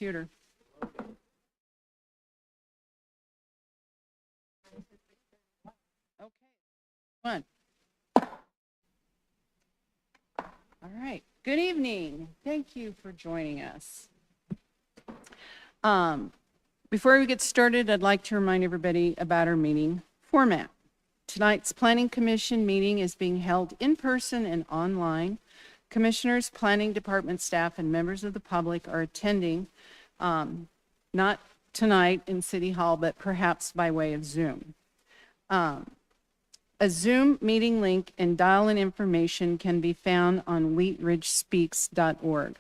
computer. Okay. One. All right. Good evening. Thank you for joining us. Before we get started, I'd like to remind everybody about our meeting format. Tonight's Planning Commission meeting is being held in person and online. Commissioners, planning department staff, and members of the public are attending, not tonight in City Hall, but perhaps by way of Zoom. A Zoom meeting link and dial-in information can be found on wheatridgespeaks.org.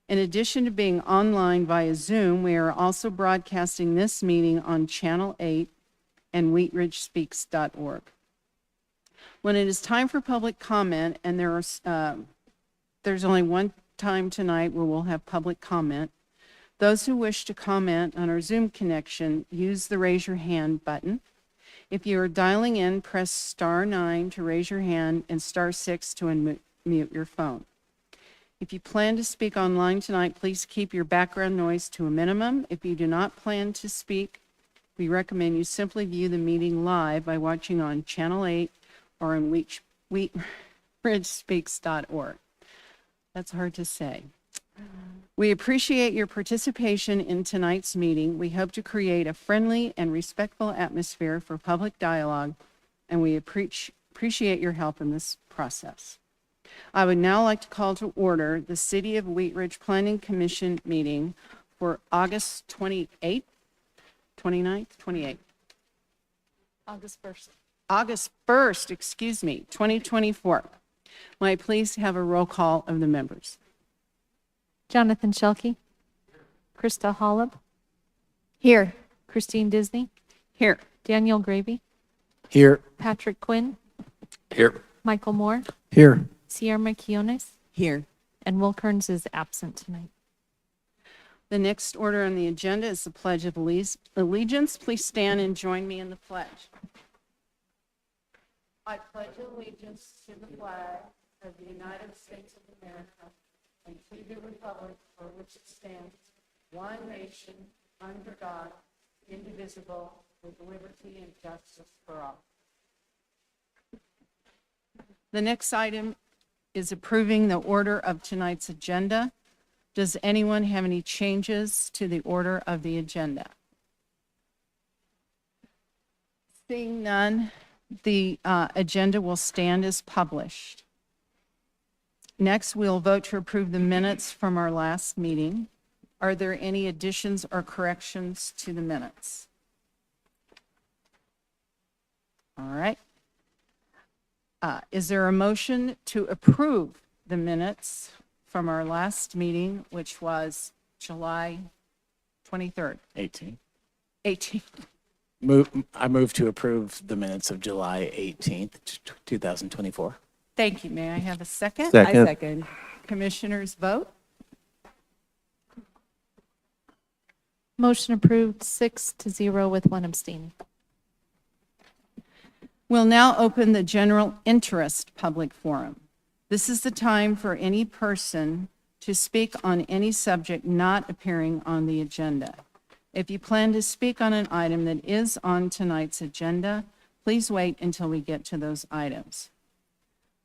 In addition to being online via Zoom, we are also broadcasting this meeting on Channel 8 and wheatridgespeaks.org. When it is time for public comment, and there's only one time tonight where we'll have public comment, those who wish to comment on our Zoom connection, use the raise your hand button. If you are dialing in, press *9 to raise your hand and *6 to unmute your phone. If you plan to speak online tonight, please keep your background noise to a minimum. If you do not plan to speak, we recommend you simply view the meeting live by watching on Channel 8 or on wheatridgespeaks.org. That's hard to say. We appreciate your participation in tonight's meeting. We hope to create a friendly and respectful atmosphere for public dialogue, and we appreciate your help in this process. I would now like to call to order the City of Wheat Ridge Planning Commission meeting for August 28th, 29th, 28th. August 1st, excuse me, 2024. May I please have a roll call of the members? Jonathan Shelkey. Krista Hollub. Here. Christine Disney. Here. Daniel Gravy. Here. Patrick Quinn. Here. Michael Moore. Here. Sierra Quiones. Here. And Will Kearns is absent tonight. The next order on the agenda is the Pledge of Allegiance. Please stand and join me in the pledge. I pledge allegiance to the flag of the United States of America and to the republic for which it stands, one nation, under God, indivisible, with liberty and justice for all. The next item is approving the order of tonight's agenda. Does anyone have any changes to the order of the agenda? Seeing none, the agenda will stand as published. Next, we'll vote to approve the minutes from our last meeting. Are there any additions or corrections to the minutes? All right. Is there a motion to approve the minutes from our last meeting, which was July 23rd? 18th. I move to approve the minutes of July 18th, 2024. Thank you. May I have a second? Second. I second. Commissioners vote. Motion approved 6-0 with 1 abstaining. We'll now open the general interest public forum. This is the time for any person to speak on any subject not appearing on the agenda. If you plan to speak on an item that is on tonight's agenda, please wait until we get to those items.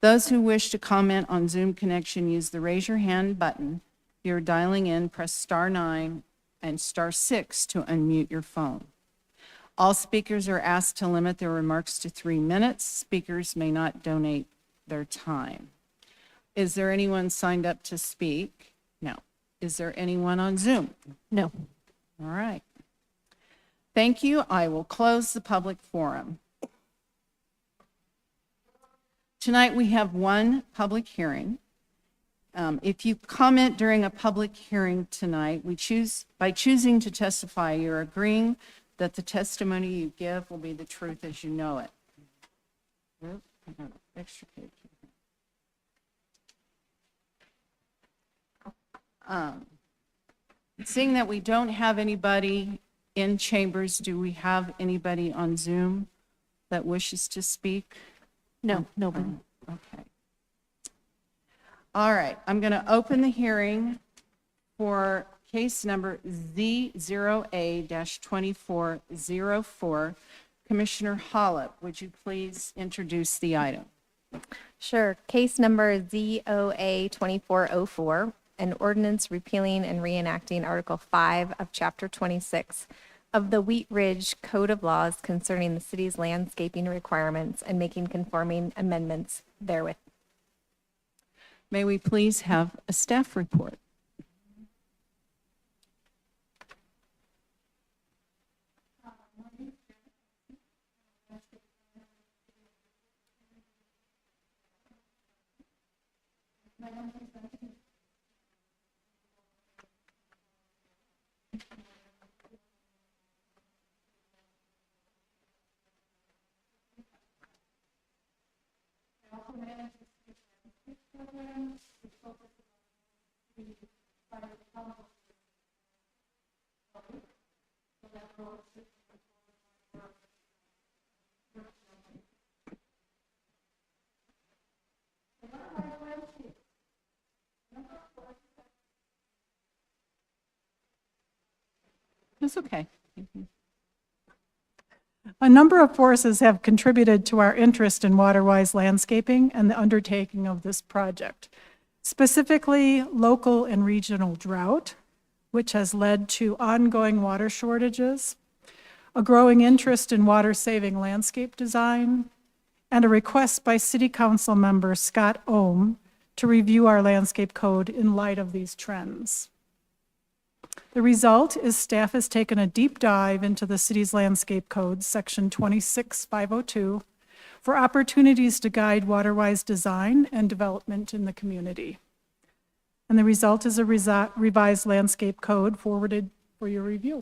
Those who wish to comment on Zoom connection, use the raise your hand button. If you're dialing in, press *9 and *6 to unmute your phone. All speakers are asked to limit their remarks to 3 minutes. Speakers may not donate their time. Is there anyone signed up to speak? No. Is there anyone on Zoom? No. All right. Thank you. I will close the public forum. Tonight we have one public hearing. If you comment during a public hearing tonight, by choosing to testify, you're agreeing that the testimony you give will be the truth as you know it. I got an extra page. Seeing that we don't have anybody in chambers, do we have anybody on Zoom that wishes to speak? No, nobody. Okay. All right, I'm going to open the hearing for Case number Z0A-2404. Commissioner Hollop, would you please introduce the item? Sure. Case number ZOA 2404, an ordinance repealing and reenacting Article 5 of Chapter 26 of the Wheat Ridge Code of Laws concerning the city's landscaping requirements and making conforming amendments therewith. May we please have a staff report? That's okay. A number of forces have contributed to our interest in water-wise landscaping and the undertaking of this project. Specifically, local and regional drought, which has led to ongoing water shortages, a growing interest in water-saving landscape design, and a request by City Council member Scott Ohm to review our landscape code in light of these trends. The result is staff has taken a deep dive into the city's landscape code, section 26502, for opportunities to guide water-wise design and development in the community. And the result is a revised landscape code forwarded for your review.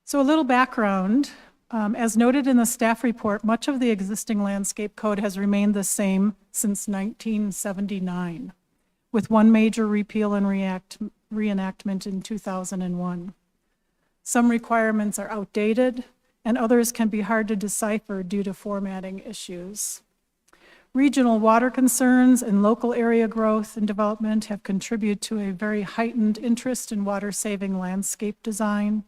So a little background. As noted in the staff report, much of the existing landscape code has remained the same since 1979, with one major repeal and reenactment in 2001. Some requirements are outdated, and others can be hard to decipher due to formatting issues. Regional water concerns and local area growth and development have contributed to a very heightened interest in water-saving landscape design.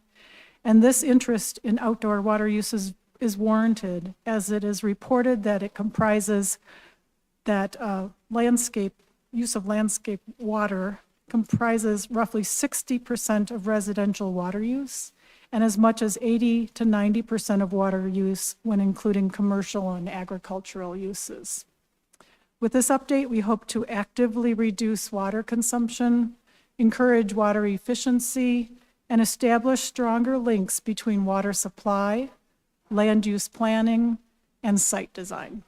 And this interest in outdoor water uses is warranted, as it is reported that it comprises that use of landscape water comprises roughly 60% of residential water use and as much as 80 to 90% of water use when including commercial and agricultural uses. With this update, we hope to actively reduce water consumption, encourage water efficiency, and establish stronger links between water supply, land use planning, and site design.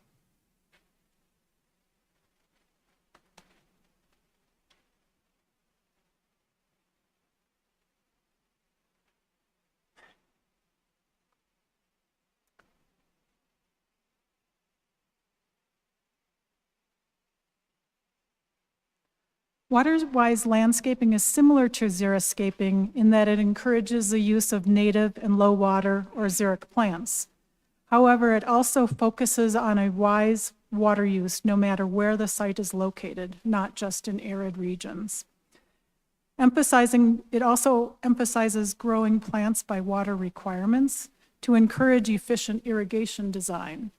Water-wise landscaping is similar to xeriscaping in that it encourages the use of native and low water or xeric plants. However, it also focuses on a wise water use no matter where the site is located, not just in arid regions. It also emphasizes growing plants by water requirements to encourage efficient irrigation design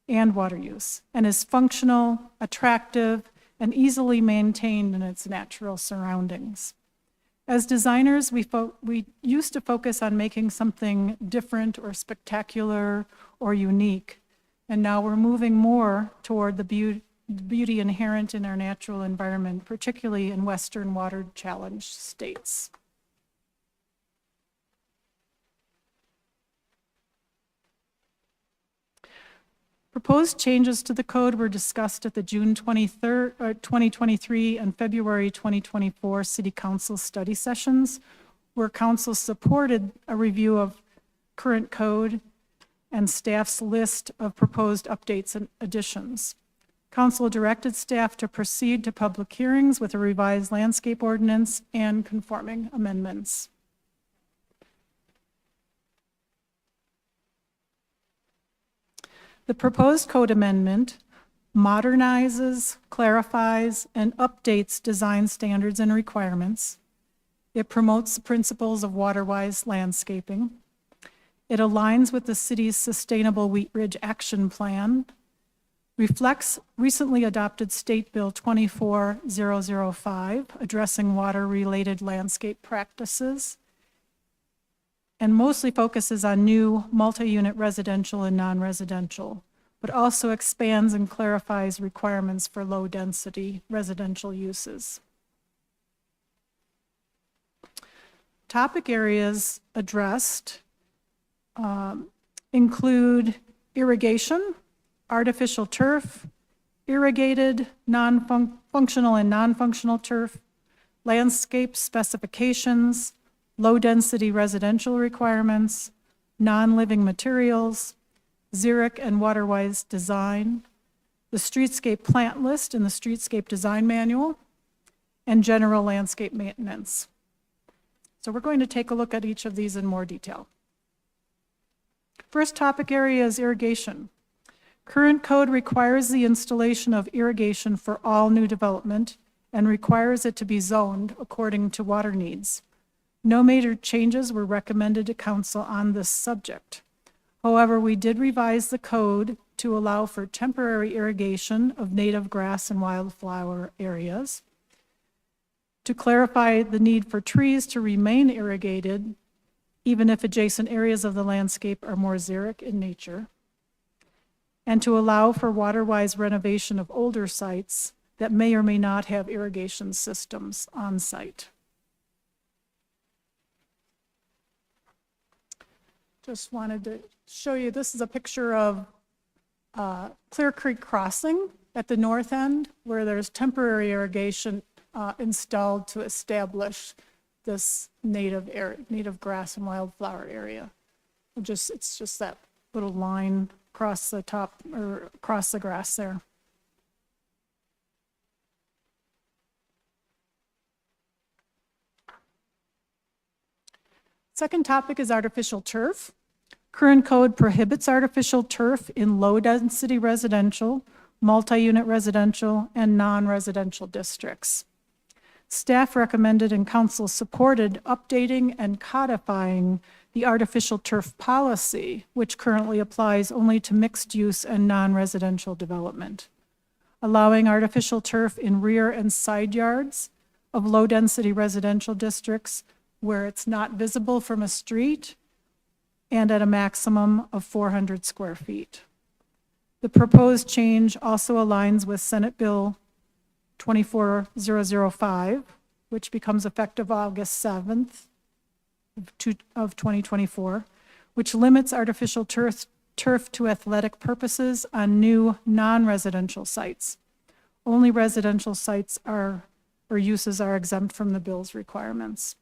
and water use, and is functional, attractive, and easily maintained in its natural surroundings. As designers, we used to focus on making something different or spectacular or unique, and now we're moving more toward the beauty inherent in our natural environment, particularly in Western water-challenged states. Proposed changes to the code were discussed at the June 2023 and February 2024 City Council study sessions, where Council supported a review of current code and staff's list of proposed updates and additions. Council directed staff to proceed to public hearings with a revised landscape ordinance and conforming amendments. The proposed code amendment modernizes, clarifies, and updates design standards and requirements. It promotes the principles of water-wise landscaping. It aligns with the city's Sustainable Wheat Ridge Action Plan, reflects recently adopted State Bill 24005, addressing water-related landscape practices, and mostly focuses on new multi-unit residential and non-residential, but also expands and clarifies requirements for low-density residential uses. Topic areas addressed include irrigation, artificial turf, irrigated, functional and non-functional turf, landscape specifications, low-density residential requirements, non-living materials, xeric and water-wise design, the streetscape plant list and the streetscape design manual, and general landscape maintenance. So we're going to take a look at each of these in more detail. First topic area is irrigation. Current code requires the installation of irrigation for all new development and requires it to be zoned according to water needs. No major changes were recommended to council on this subject. However, we did revise the code to allow for temporary irrigation of native grass and wildflower areas, to clarify the need for trees to remain irrigated even if adjacent areas of the landscape are more xeric in nature, and to allow for water-wise renovation of older sites that may or may not have irrigation systems on site. Just wanted to show you, this is a picture of Clear Creek Crossing at the north end, where there's temporary irrigation installed to establish this native grass and wildflower area. It's just that little line across the top, or across the grass there. Second topic is artificial turf. Current code prohibits artificial turf in low-density residential, multi-unit residential, and non-residential districts. Staff recommended and council supported updating and codifying the artificial turf policy, which currently applies only to mixed-use and non-residential development, allowing artificial turf in rear and side yards of low-density residential districts where it's not visible from a street and at a maximum of 400 square feet. The proposed change also aligns with Senate Bill 24005, which becomes effective August 7th of 2024, which limits artificial turf to athletic purposes on new non-residential sites. Only residential sites or uses are exempt from the bill's requirements.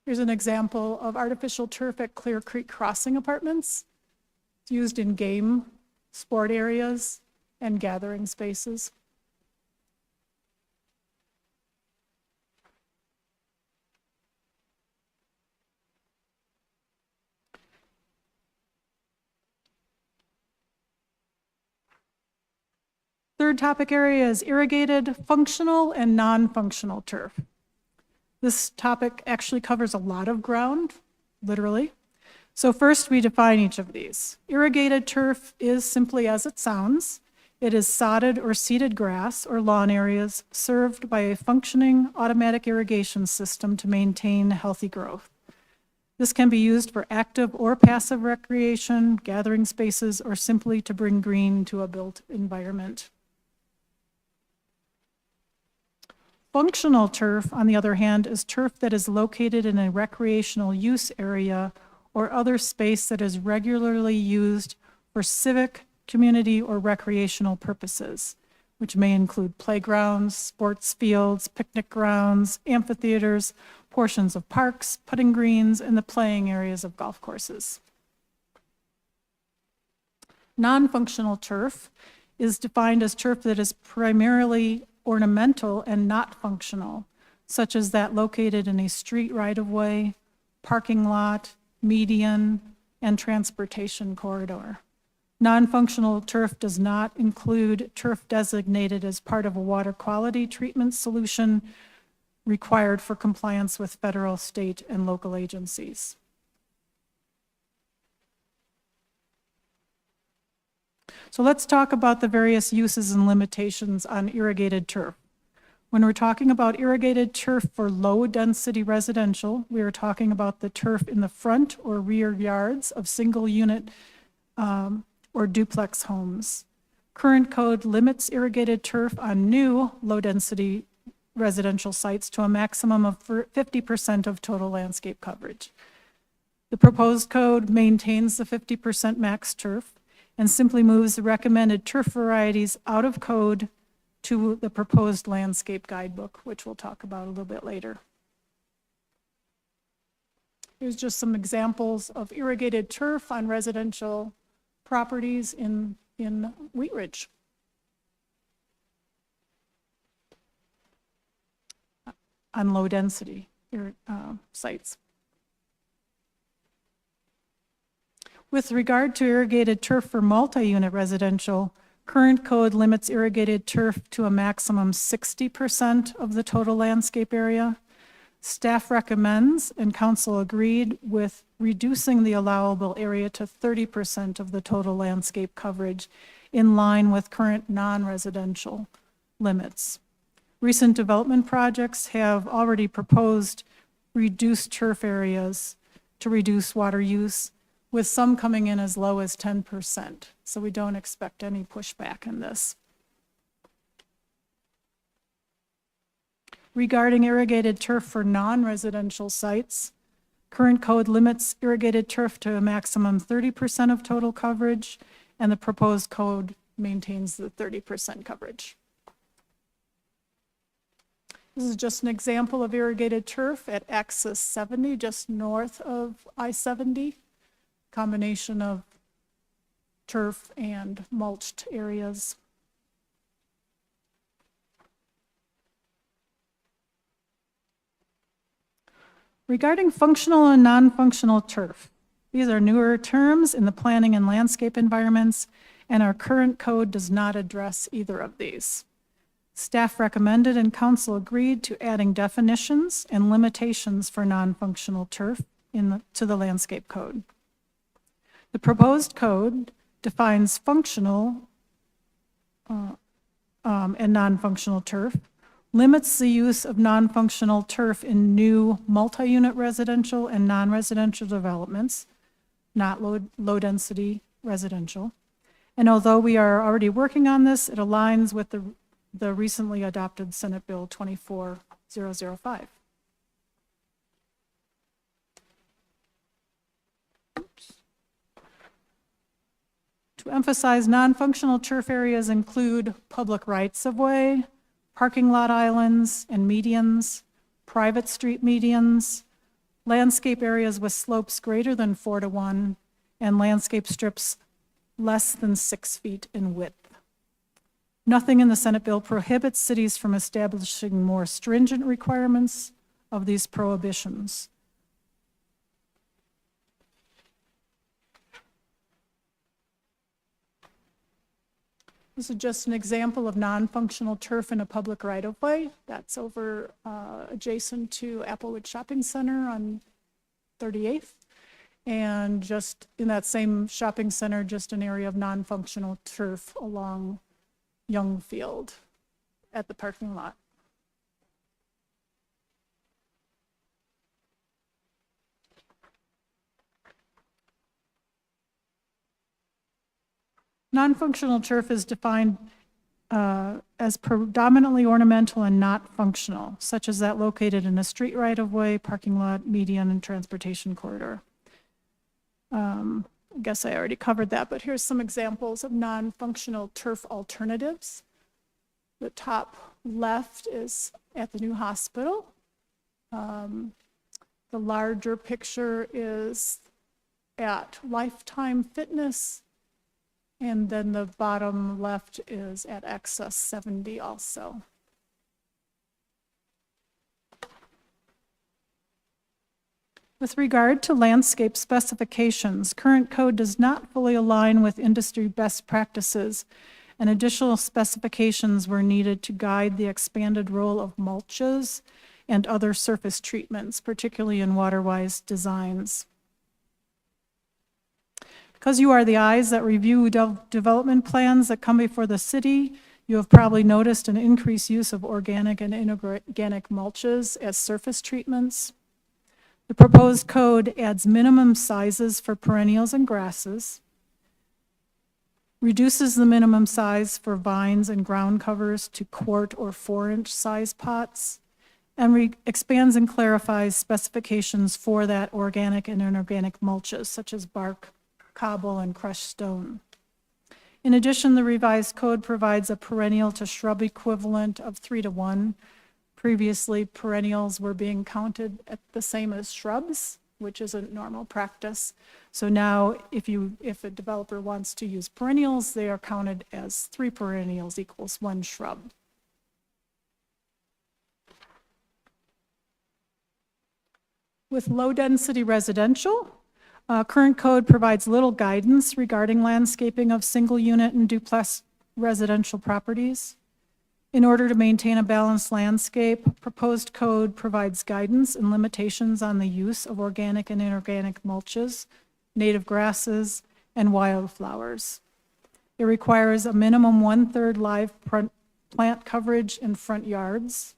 Here's an example of artificial turf at Clear Creek Crossing Apartments. It's used in game, sport areas, and gathering spaces. Third topic area is irrigated, functional, and non-functional turf. This topic actually covers a lot of ground, literally. So first, we define each of these. Irrigated turf is simply as it sounds. It is sodded or seeded grass or lawn areas served by a functioning automatic irrigation system to maintain healthy growth. This can be used for active or passive recreation, gathering spaces, or simply to bring green to a built environment. Functional turf, on the other hand, is turf that is located in a recreational use area or other space that is regularly used for civic, community, or recreational purposes, which may include playgrounds, sports fields, picnic grounds, amphitheaters, portions of parks, putting greens, and the playing areas of golf courses. Non-functional turf is defined as turf that is primarily ornamental and not functional, such as that located in a street right-of-way, parking lot, median, and transportation corridor. Non-functional turf does not include turf designated as part of a water quality treatment solution required for compliance with federal, state, and local agencies. So let's talk about the various uses and limitations on irrigated turf. When we're talking about irrigated turf for low-density residential, we are talking about the turf in the front or rear yards of single-unit or duplex homes. Current code limits irrigated turf on new low-density residential sites to a maximum of 50% of total landscape coverage. The proposed code maintains the 50% max turf and simply moves the recommended turf varieties out of code to the proposed landscape guidebook, which we'll talk about a little bit later. Here's just some examples of irrigated turf on residential properties in Wheat Ridge. On low density sites. With regard to irrigated turf for multi-unit residential, current code limits irrigated turf to a maximum 60% of the total landscape area. Staff recommends, and council agreed with, reducing the allowable area to 30% of the total landscape coverage in line with current non-residential limits. Recent development projects have already proposed reduced turf areas to reduce water use, with some coming in as low as 10%. So we don't expect any pushback in this. Regarding irrigated turf for non-residential sites, current code limits irrigated turf to a maximum 30% of total coverage, and the proposed code maintains the 30% coverage. This is just an example of irrigated turf at Axis 70, just north of I-70. Combination of turf and mulched areas. Regarding functional and non-functional turf, these are newer terms in the planning and landscape environments, and our current code does not address either of these. Staff recommended and council agreed to adding definitions and limitations for non-functional turf to the landscape code. The proposed code defines functional and non-functional turf, limits the use of non-functional turf in new multi-unit residential and non-residential developments, not low-density residential. And although we are already working on this, it aligns with the recently adopted Senate Bill 24005. To emphasize, non-functional turf areas include public rights-of-way, parking lot islands and medians, private street medians, landscape areas with slopes greater than 4:1, and landscape strips less than 6 feet in width. Nothing in the Senate bill prohibits cities from establishing more stringent requirements of these prohibitions. This is just an example of non-functional turf in a public right-of-way. That's over adjacent to Applewood Shopping Center on 38th. And just in that same shopping center, just an area of non-functional turf along Young Field at the parking lot. Non-functional turf is defined as predominantly ornamental and not functional, such as that located in a street right-of-way, parking lot, median, and transportation corridor. I guess I already covered that, but here's some examples of non-functional turf alternatives. The top left is at the new hospital. The larger picture is at Lifetime Fitness. And then the bottom left is at Access 70 also. With regard to landscape specifications, current code does not fully align with industry best practices, and additional specifications were needed to guide the expanded role of mulches and other surface treatments, particularly in water-wise designs. Because you are the eyes that review development plans that come before the city, you have probably noticed an increased use of organic and inorganic mulches as surface treatments. The proposed code adds minimum sizes for perennials and grasses, reduces the minimum size for vines and ground covers to quart or 4-inch size pots, and expands and clarifies specifications for that organic and inorganic mulches, such as bark, cobble, and crushed stone. In addition, the revised code provides a perennial to shrub equivalent of 3:1. Previously, perennials were being counted at the same as shrubs, which isn't normal practice. So now, if a developer wants to use perennials, they are counted as 3 perennials equals 1 shrub. With low-density residential, current code provides little guidance regarding landscaping of single-unit and duplex residential properties. In order to maintain a balanced landscape, proposed code provides guidance and limitations on the use of organic and inorganic mulches, native grasses, and wildflowers. It requires a minimum 1/3 live plant coverage in front yards,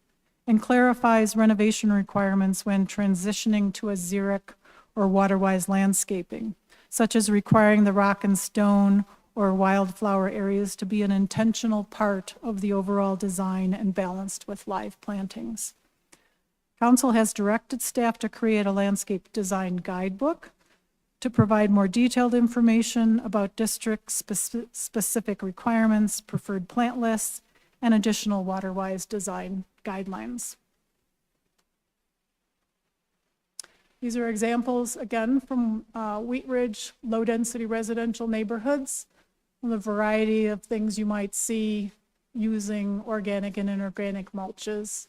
and clarifies renovation requirements when transitioning to a xeric or water-wise landscaping, such as requiring the rock and stone or wildflower areas to be an intentional part of the overall design and balanced with live plantings. Council has directed staff to create a landscape design guidebook to provide more detailed information about district-specific requirements, preferred plant lists, and additional water-wise design guidelines. These are examples, again, from Wheat Ridge low-density residential neighborhoods, the variety of things you might see using organic and inorganic mulches.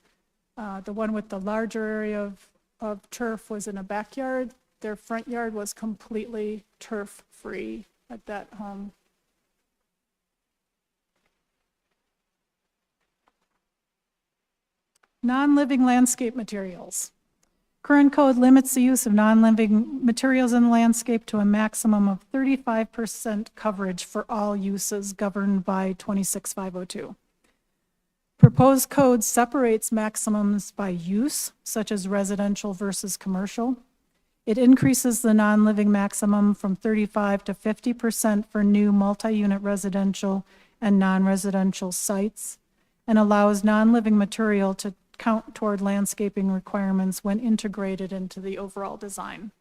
The one with the larger area of turf was in a backyard. Their front yard was completely turf-free at that home. Non-living landscape materials. Current code limits the use of non-living materials in the landscape to a maximum of 35% coverage for all uses governed by 26502. Proposed code separates maximums by use, such as residential versus commercial. It increases the non-living maximum from 35 to 50% for new multi-unit residential and non-residential sites, and allows non-living material to count toward landscaping requirements when integrated into the overall design.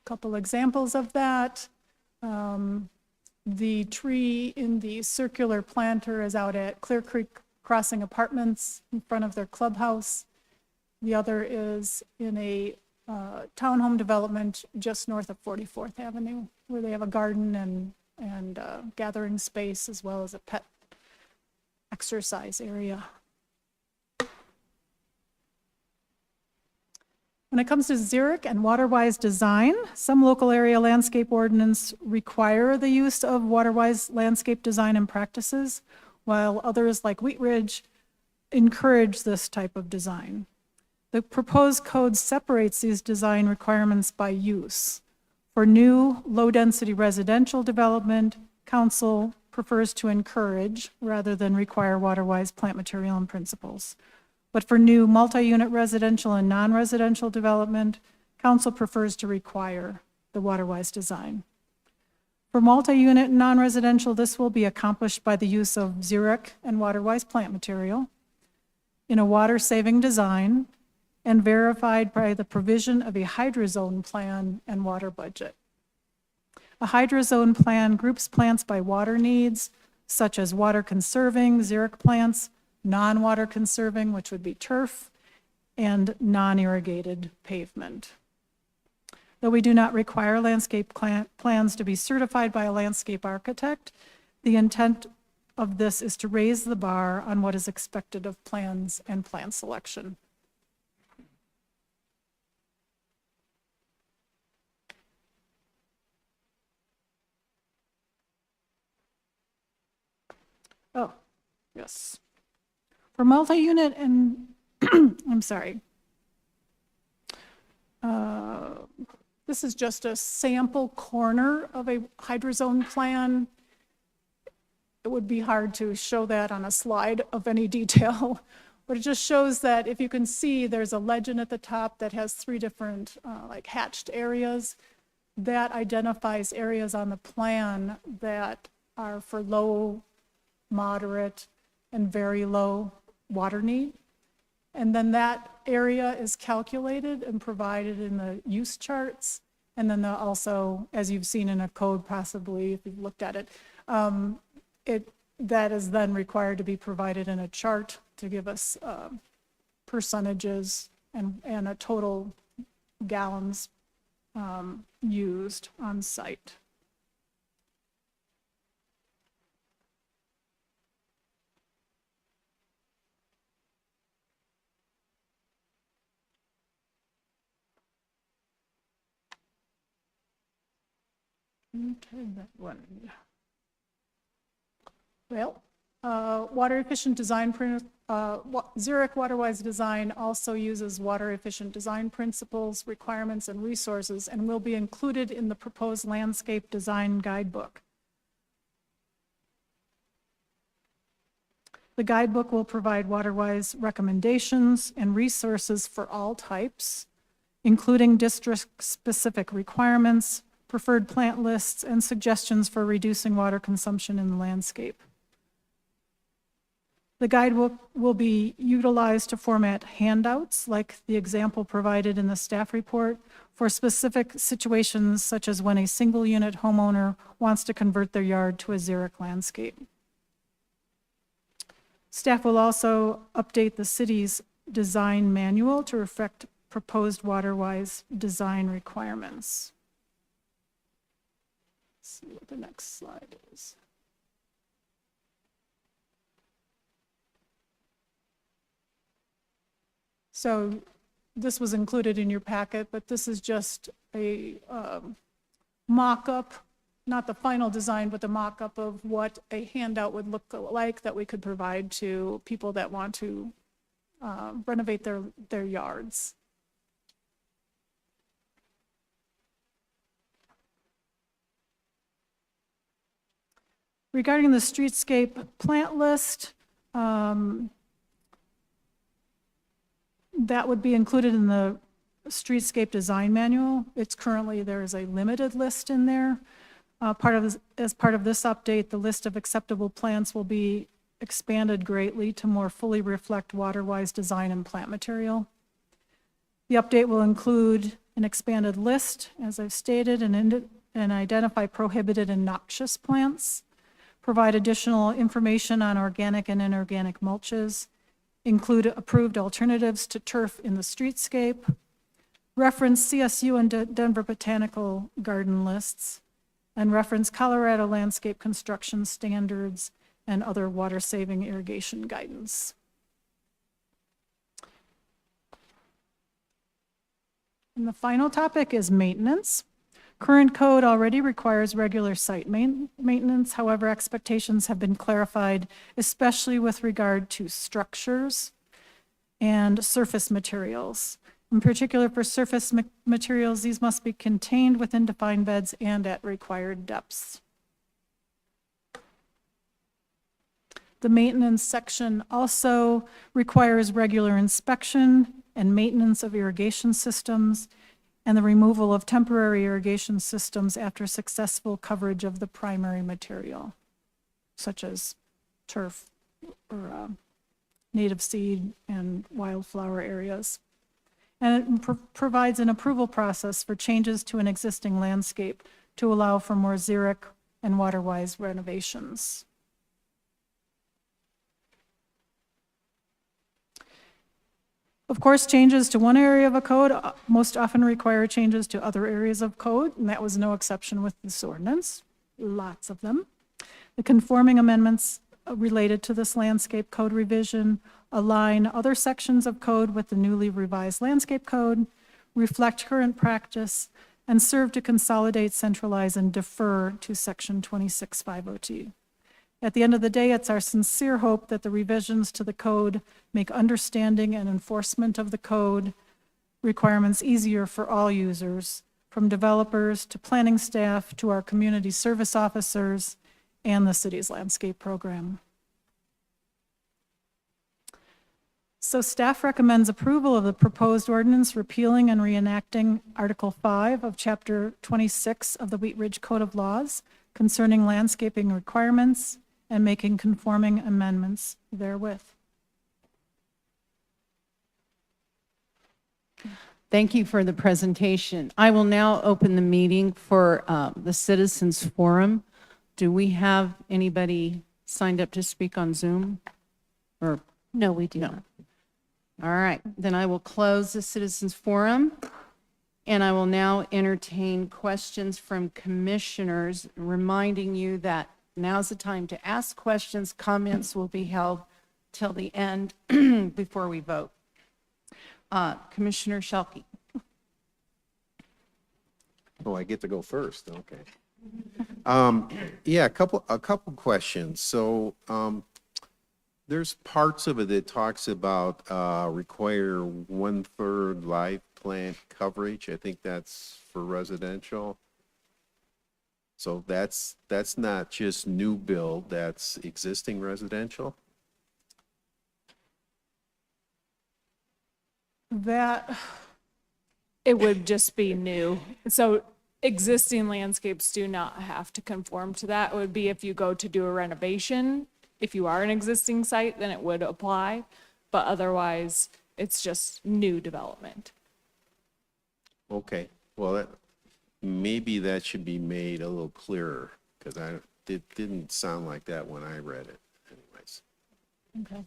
A couple examples of that. The tree in the circular planter is out at Clear Creek Crossing Apartments in front of their clubhouse. The other is in a townhome development just north of 44th Avenue, where they have a garden and gathering space as well as a pet exercise area. When it comes to xeric and water-wise design, some local area landscape ordinance require the use of water-wise landscape design and practices, while others like Wheat Ridge encourage this type of design. The proposed code separates these design requirements by use. For new low-density residential development, council prefers to encourage rather than require water-wise plant material and principles. But for new multi-unit residential and non-residential development, council prefers to require the water-wise design. For multi-unit and non-residential, this will be accomplished by the use of xeric and water-wise plant material in a water-saving design and verified by the provision of a hydrozone plan and water budget. A hydrozone plan groups plants by water needs, such as water conserving, xeric plants, non-water conserving, which would be turf, and non-irrigated pavement. Though we do not require landscape plans to be certified by a landscape architect, the intent of this is to raise the bar on what is expected of plans and plant selection. Yes. For multi-unit and, I'm sorry. This is just a sample corner of a hydrozone plan. It would be hard to show that on a slide of any detail, but it just shows that if you can see, there's a legend at the top that has 3 different like hatched areas. That identifies areas on the plan that are for low, moderate, and very low water need. And then that area is calculated and provided in the use charts. And then also, as you've seen in a code possibly, if you've looked at it, that is then required to be provided in a chart to give us percentages and a total gallons used on site. Okay, that one. Well, water efficient design, Zurich WaterWise design also uses water efficient design principles, requirements, and resources, and will be included in the proposed landscape design guidebook. The guidebook will provide WaterWise recommendations and resources for all types, including district-specific requirements, preferred plant lists, and suggestions for reducing water consumption in the landscape. The guidebook will be utilized to format handouts, like the example provided in the staff report, for specific situations such as when a single-unit homeowner wants to convert their yard to a Zurich landscape. Staff will also update the city's design manual to reflect proposed WaterWise design requirements. Let's see what the next slide is. So this was included in your packet, but this is just a mock-up, not the final design, but the mock-up of what a handout would look like that we could provide to people that want to renovate their yards. Regarding the streetscape plant list, that would be included in the streetscape design manual. It's currently, there is a limited list in there. As part of this update, the list of acceptable plants will be expanded greatly to more fully reflect WaterWise design and plant material. The update will include an expanded list, as I've stated, and identify prohibited and noxious plants, provide additional information on organic and inorganic mulches, include approved alternatives to turf in the streetscape, reference CSU and Denver Botanical Garden lists, and reference Colorado landscape construction standards and other water-saving irrigation guidance. And the final topic is maintenance. Current code already requires regular site maintenance. However, expectations have been clarified, especially with regard to structures and surface materials. In particular, for surface materials, these must be contained within defined beds and at required depths. The maintenance section also requires regular inspection and maintenance of irrigation systems and the removal of temporary irrigation systems after successful coverage of the primary material, such as turf or native seed and wildflower areas. And it provides an approval process for changes to an existing landscape to allow for more Zurich and WaterWise renovations. Of course, changes to one area of a code most often require changes to other areas of code, and that was no exception with this ordinance, lots of them. The conforming amendments related to this landscape code revision align other sections of code with the newly revised landscape code, reflect current practice, and serve to consolidate, centralize, and defer to section 26502. At the end of the day, it's our sincere hope that the revisions to the code make understanding and enforcement of the code requirements easier for all users, from developers to planning staff to our community service officers and the city's landscape program. So staff recommends approval of the proposed ordinance repealing and reenacting Article 5 of Chapter 26 of the Wheat Ridge Code of Laws concerning landscaping requirements and making conforming amendments therewith. Thank you for the presentation. I will now open the meeting for the Citizens Forum. Do we have anybody signed up to speak on Zoom? Or, No, we do No. not. all right, then I will close the Citizens Forum, and I will now entertain questions from commissioners, reminding you that now's the time to ask questions. Comments will be held till the end before we vote. Commissioner Shelkey. Oh, I get to go first, okay. Yeah, a couple questions. So, there's parts of it that talks about, require 1/3 live plant coverage. I think that's for residential. So that's not just new build, that's existing residential? That, It would just be new. So existing landscapes do not have to conform to that. It would be if you go to do a renovation. If you are an existing site, then it would apply. But otherwise, it's just new development. Okay, well, maybe that should be made a little clearer, because it didn't sound like that when I read it anyways. okay.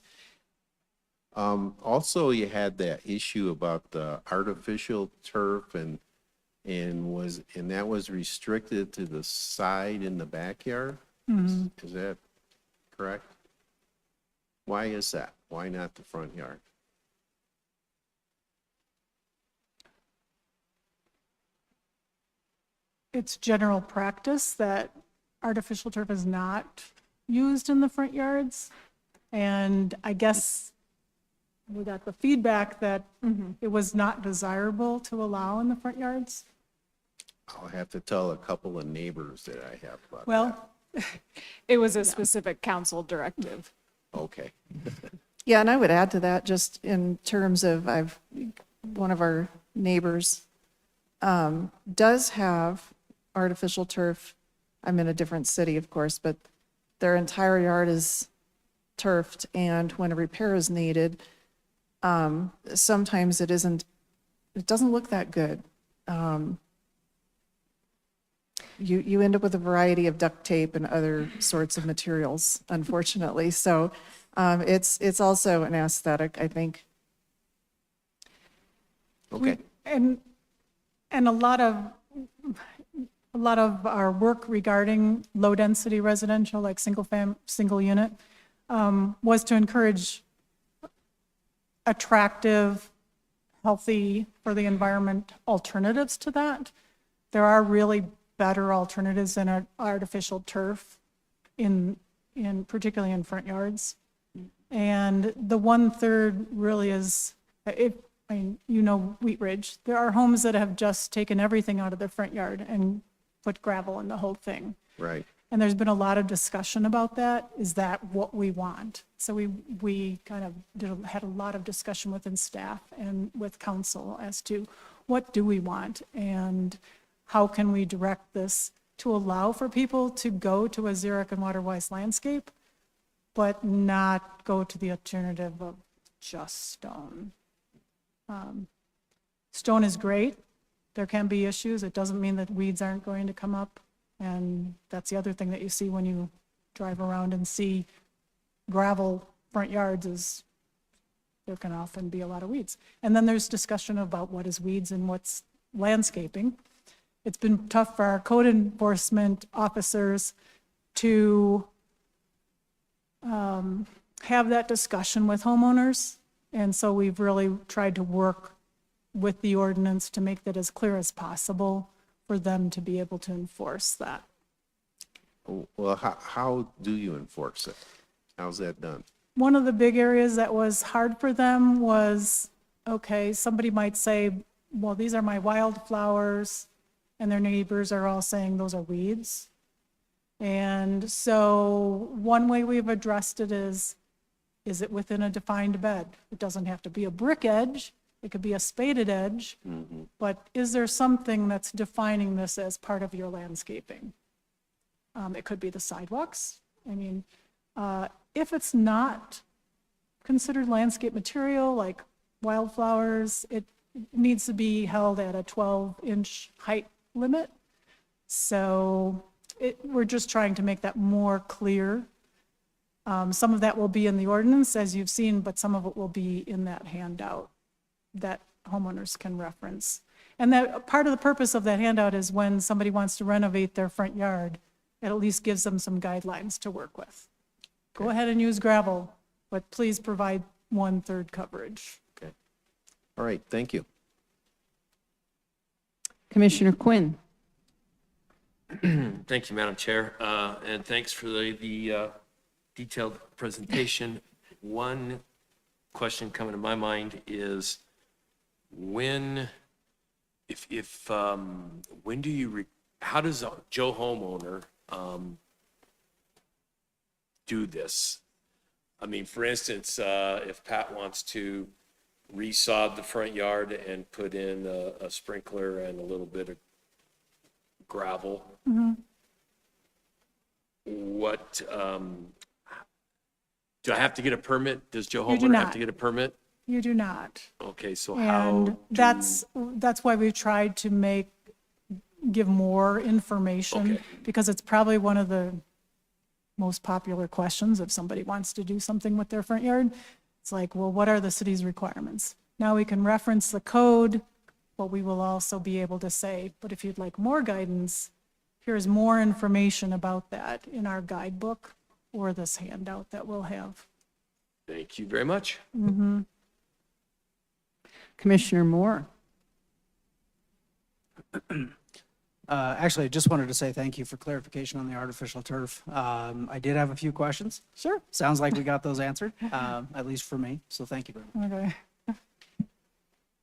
Also, you had that issue about the artificial turf and that was restricted to the side in the backyard? Is that correct? Why is that? Why not the front yard? It's general practice that artificial turf is not used in the front yards. And I guess we got the feedback that it was not desirable to allow in the front yards. I'll have to tell a couple of neighbors that I have about that. Well, It was a specific council directive. Okay, Yeah, and I would add to that, just in terms of, one of our neighbors does have artificial turf. I'm in a different city, of course, but their entire yard is turfed, and when a repair is needed, sometimes it doesn't look that good. You end up with a variety of duct tape and other sorts of materials, unfortunately. So it's also an aesthetic, I think. okay. and a lot of our work regarding low-density residential, like single unit, was to encourage attractive, healthy, for the environment alternatives to that. There are really better alternatives than artificial turf particularly in front yards. And the 1/3 really is, Wheat Ridge, there are homes that have just taken everything out of their front yard and put gravel in the whole thing. Right. And there's been a lot of discussion about that. Is that what we want? So we kind of had a lot of discussion within staff and with council as to what do we want and how can we direct this to allow for people to go to a Xeric and Waterwise landscape, but not go to the alternative of just stone. Stone is great. There can be issues. It doesn't mean that weeds aren't going to come up. And that's the other thing that you see when you drive around and see gravel front yards is there can often be a lot of weeds. And then there's discussion about what is weeds and what's landscaping. It's been tough for our code enforcement officers to have that discussion with homeowners. And so we've really tried to work with the ordinance to make that as clear as possible for them to be able to enforce that. Well, how do you enforce it? How's that done? One of the big areas that was hard for them was, okay, somebody might say, well, these are my wildflowers, and their neighbors are all saying those are weeds. And so one way we've addressed it is it within a defined bed? It doesn't have to be a brick edge, it could be a spaded edge, but is there something that's defining this as part of your landscaping? It could be the sidewalks. I mean, if it's not considered landscape material, like wildflowers, it needs to be held at a 12-inch height limit. So we're just trying to make that more clear. Some of that will be in the ordinance, as you've seen, but some of it will be in that handout that homeowners can reference. And that part of the purpose of that handout is when somebody wants to renovate their front yard, it at least gives them some guidelines to work with. Go ahead and use gravel, but please provide 1/3 coverage. Okay. All right, thank you. Commissioner Quinn. Thank you, Madam Chair, and thanks for the detailed presentation. One question coming to my mind is when do you, how does a Joe homeowner do this? I mean, for instance, if Pat wants to resod the front yard and put in a sprinkler and a little bit of gravel, what, do I have to get a permit? Does Joe You do homeowner have not. to get a permit? You do not. Okay, so how And do? that's why we've tried to give more information, Okay. because it's probably one of the most popular questions if somebody wants to do something with their front yard. It's like, well, what are the city's requirements? Now we can reference the code, but we will also be able to say, but if you'd like more guidance, here's more information about that in our guidebook or this handout that we'll have. Thank you very much. Commissioner Moore. Actually, I just wanted to say thank you for clarification on the artificial turf. I did have a few questions. Sure. Sounds like we got those answered, at least for me. So thank you very much. Okay.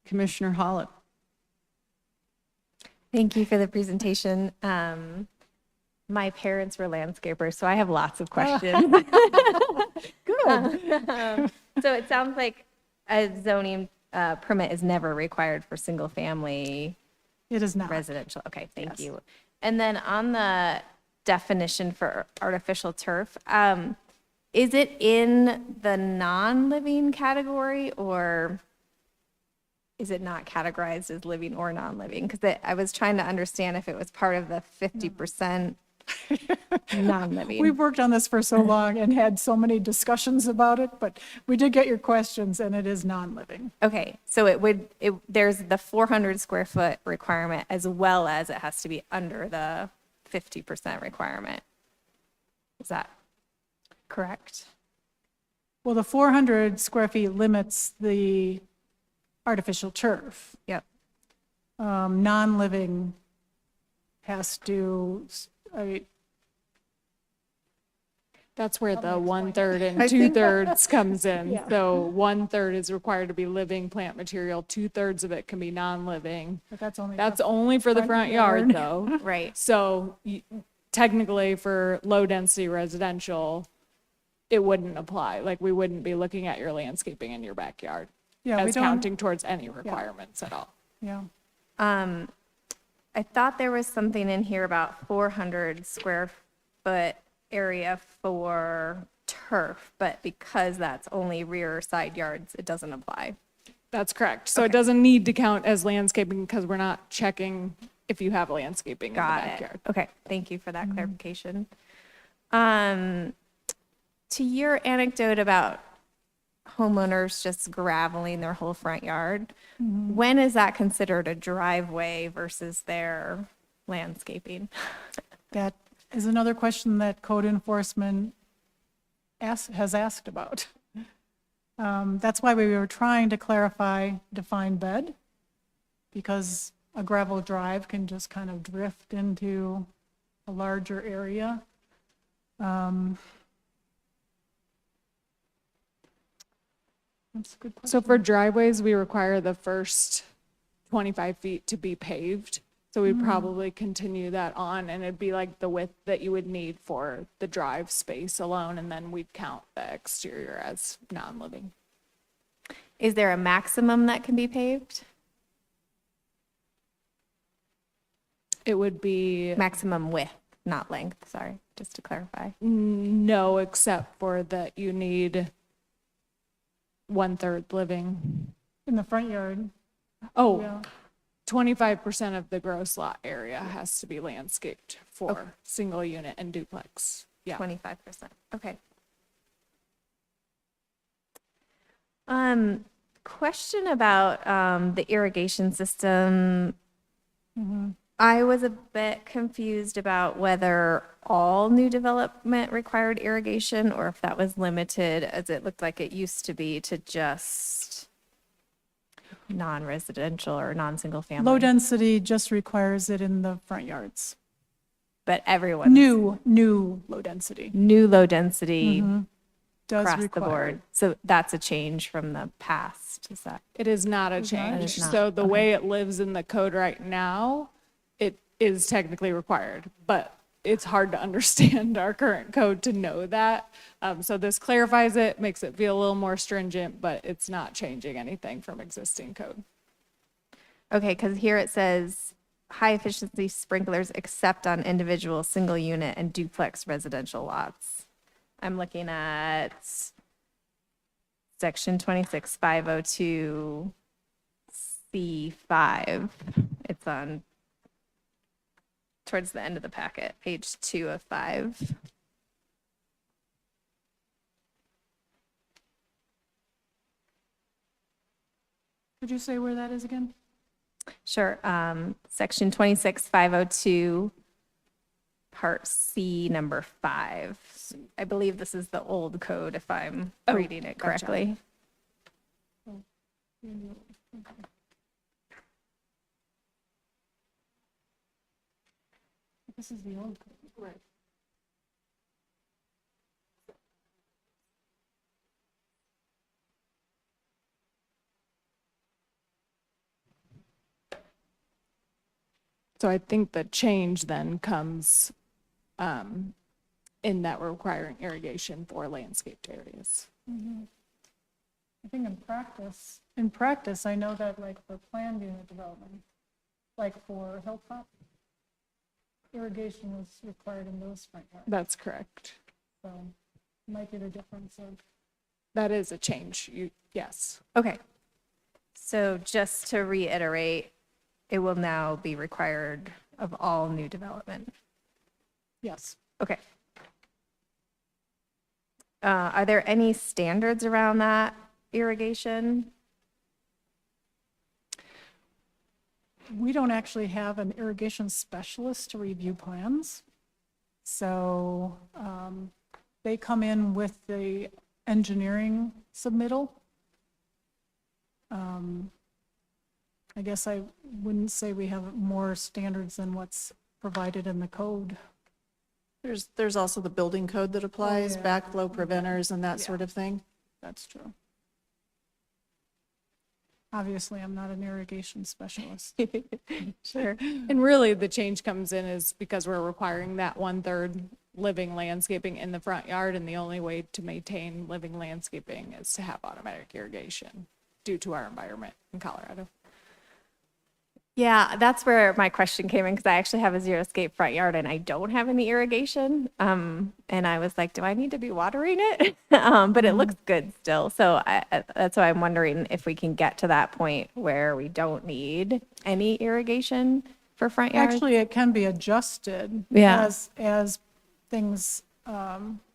Commissioner Hollick. Thank you for the presentation. My parents were landscapers, so I have lots of questions. Good. So it sounds like a zoning permit is never required for single-family It is not. residential. Okay, thank Yes. you. And then on the definition for artificial turf, is it in the non-living category, or is it not categorized as living or non-living? Because I was trying to understand if it was part of the 50% non-living. We've worked on this for so long and had so many discussions about it, but we did get your questions, and it is non-living. Okay, so there's the 400 square foot requirement as well as it has to be under the 50% requirement. Is that correct? Well, the 400 square feet limits the artificial turf. Yep. Non-living has to, I mean, That's where the 1/3 and I think- 2/3 comes in. Yeah. So 1/3 is required to be living plant material, 2/3 of it can be non-living. but that's only. That's only for the front yard though. Right. So technically for low density residential, it wouldn't apply. Like we wouldn't be looking at your landscaping in your backyard Yeah, we as don't, counting towards any requirements at all. yeah. I thought there was something in here about 400 square foot area for turf, but because that's only rear or side yards, it doesn't apply. That's correct. So it doesn't need to count as landscaping because we're not checking if you have landscaping in the Got backyard. it. Okay, thank you for that clarification. To your anecdote about homeowners just graveling their whole front yard, when is that considered a driveway versus their landscaping? That is another question that code enforcement has asked about. That's why we were trying to clarify defined bed, because a gravel drive can just kind of drift into a larger area. That's a good question. So for driveways, we require the first 25 feet to be paved. So we'd probably continue that on, and it'd be like the width that you would need for the drive space alone, and then we'd count the exterior as non-living. Is there a maximum that can be paved? It would be Maximum width, not length, sorry, just to clarify. no, except for that you need 1/3 living. In the front yard, Oh, yeah. 25% of the gross lot area has to be landscaped for single unit and duplex. Yeah. 25%, okay. Question about the irrigation system. I was a bit confused about whether all new development required irrigation or if that was limited, as it looked like it used to be, to just non-residential or non-single family. Low density just requires it in the front yards. But everyone. New low density New low density does across the require. board. So that's a change from the past, is that? It is not a not? change. It is not. So the way it lives in the code right now, it is technically required, but it's hard to understand our current code to know that. So this clarifies it, makes it feel a little more stringent, but it's not changing anything from existing code. Okay, because here it says high efficiency sprinklers except on individual single unit and duplex residential lots. I'm looking at section 26.502 C5. It's on towards the end of the packet, page 2 of 5. Could you say where that is again? Sure. Section 26.502, part C, number 5. I believe this is the old code, if I'm reading it gotcha. correctly. This is the old code. Right. So I think the change then comes in that we're requiring irrigation for landscaped areas. I think in practice, I know that like for planned unit development, like for Hilltop, irrigation was required in those front yards. That's correct. So might be the difference of. That is a change. Yes. Okay. So just to reiterate, it will now be required of all new development. Yes. Okay. Are there any standards around that irrigation? We don't actually have an irrigation specialist to review plans. So they come in with the engineering submittal. I guess I wouldn't say we have more standards than what's provided in the code. There's also the building code that applies, yeah. backflow preventers and that sort of thing. That's true. Obviously, I'm not an irrigation specialist. Sure. And really, the change comes in is because we're requiring that 1/3 living landscaping in the front yard, and the only way to maintain living landscaping is to have automatic irrigation due to our environment in Colorado. Yeah, that's where my question came in, because I actually have a xeriscape front yard and I don't have any irrigation. And I was like, do I need to be watering it? But it looks good still. So that's why I'm wondering if we can get to that point where we don't need any irrigation for front yards. Actually, it can be adjusted Yeah. as things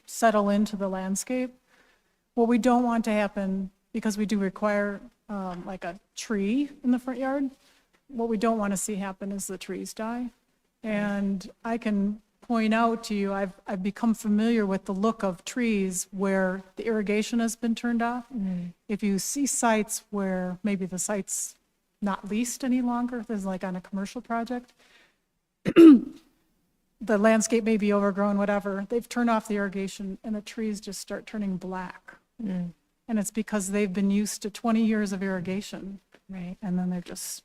settle into the landscape. What we don't want to happen, because we do require like a tree in the front yard, what we don't want to see happen is the trees die. And I can point out to you, I've become familiar with the look of trees where the irrigation has been turned off. If you see sites where maybe the site's not leased any longer, this is like on a commercial project, the landscape may be overgrown, whatever, they've turned off the irrigation and the trees just start turning black. And it's because they've been used to 20 years of irrigation. Right. And then they're just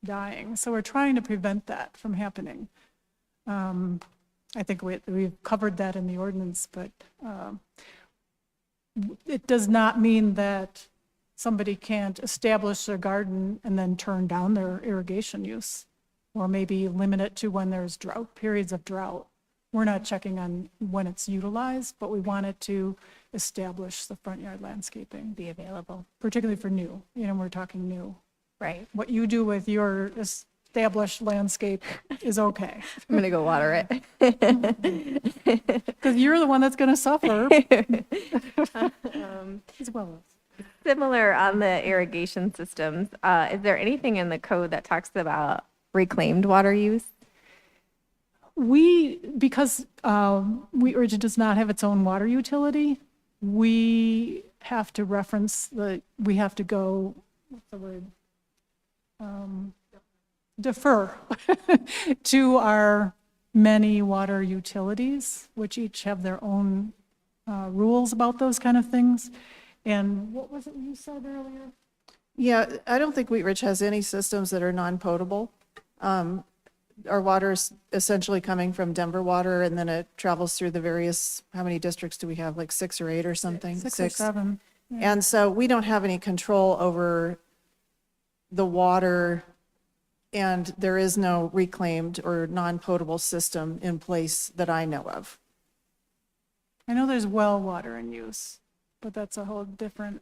dying. So we're trying to prevent that from happening. I think we've covered that in the ordinance, but it does not mean that somebody can't establish a garden and then turn down their irrigation use, or maybe limit it to when there's drought, periods of drought. We're not checking on when it's utilized, but we wanted to establish the front yard landscaping, Be available. particularly for new, we're talking new. Right. What you do with your established landscape is okay, I'm going to go water it. because you're the one that's going to suffer. As well as. Similar on the irrigation systems, is there anything in the code that talks about reclaimed water use? Because Wheat Ridge does not have its own water utility, we have to reference we have to go, what's the word? Defer to our many water utilities, which each have their own rules about those kind of things. And what was it you said earlier? Yeah, I don't think Wheat Ridge has any systems that are non-potable. Our water's essentially coming from Denver Water, and then it travels through the various, how many districts do we have, like 6 or 8 or something? 6 or 7. And so we don't have any control over the water, and there is no reclaimed or non-potable system in place that I know of. I know there's well water in use, but that's a whole different.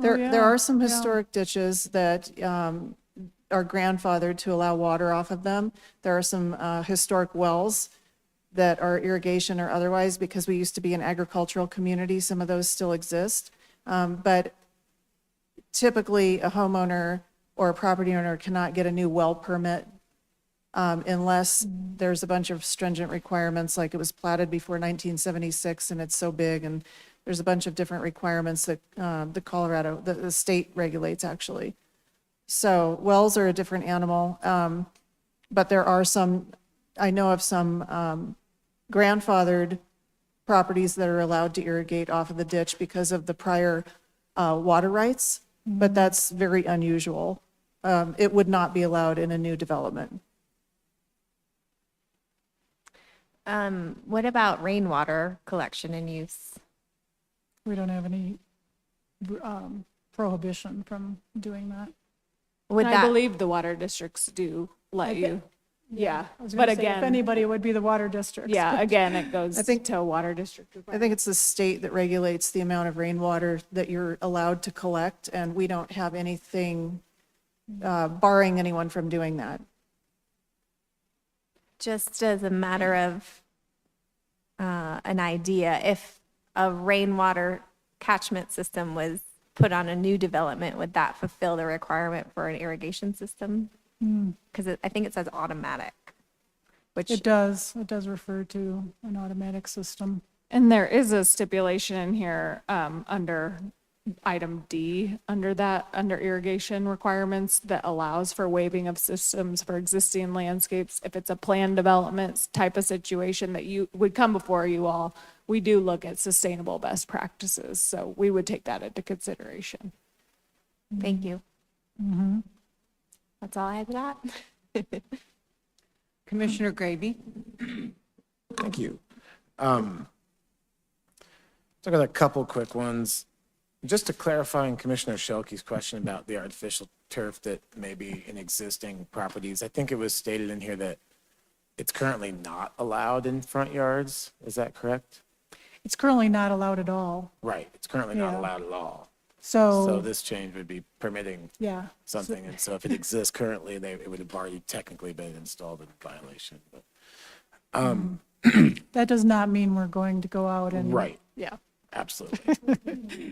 There are some yeah. historic ditches that are grandfathered to allow water off of them. There are some historic wells that are irrigation or otherwise, because we used to be an agricultural community. Some of those still exist. But typically, a homeowner or a property owner cannot get a new well permit unless there's a bunch of stringent requirements, like it was platted before 1976 and it's so big, and there's a bunch of different requirements that the state regulates, actually. So wells are a different animal, but there are I know of some grandfathered properties that are allowed to irrigate off of the ditch because of the prior water rights, but that's very unusual. It would not be allowed in a new development. What about rainwater collection and use? We don't have any prohibition from doing that. Would And I that, believe the water districts do let you. Yeah, I was but gonna say, if again, anybody, it would be the water districts. yeah, again, it goes I think- to a water district. I think it's the state that regulates the amount of rainwater that you're allowed to collect, and we don't have anything barring anyone from doing that. just as a matter of an idea, if a rainwater catchment system was put on a new development, would that fulfill the requirement for an irrigation system? Because I think it says automatic, which It does refer to an automatic system. And there is a stipulation in here under item D, under irrigation requirements, that allows for waiving of systems for existing landscapes. If it's a planned development type of situation that you would come before you all, we do look at sustainable best practices. So we would take that into consideration. thank you. That's all I had to that. Commissioner Gravy? Thank you. So I got a couple quick ones. Just to clarify on Commissioner Shelkey's question about the artificial turf that may be in existing properties, I think it was stated in here that it's currently not allowed in front yards. Is that correct? It's currently not allowed at all. Right, it's currently not Yeah. allowed at all. So So, this change would be permitting yeah. something, and so if it exists currently, it would have already technically been installed in violation. But That does not mean we're going to go out and. Right. Yeah. Absolutely.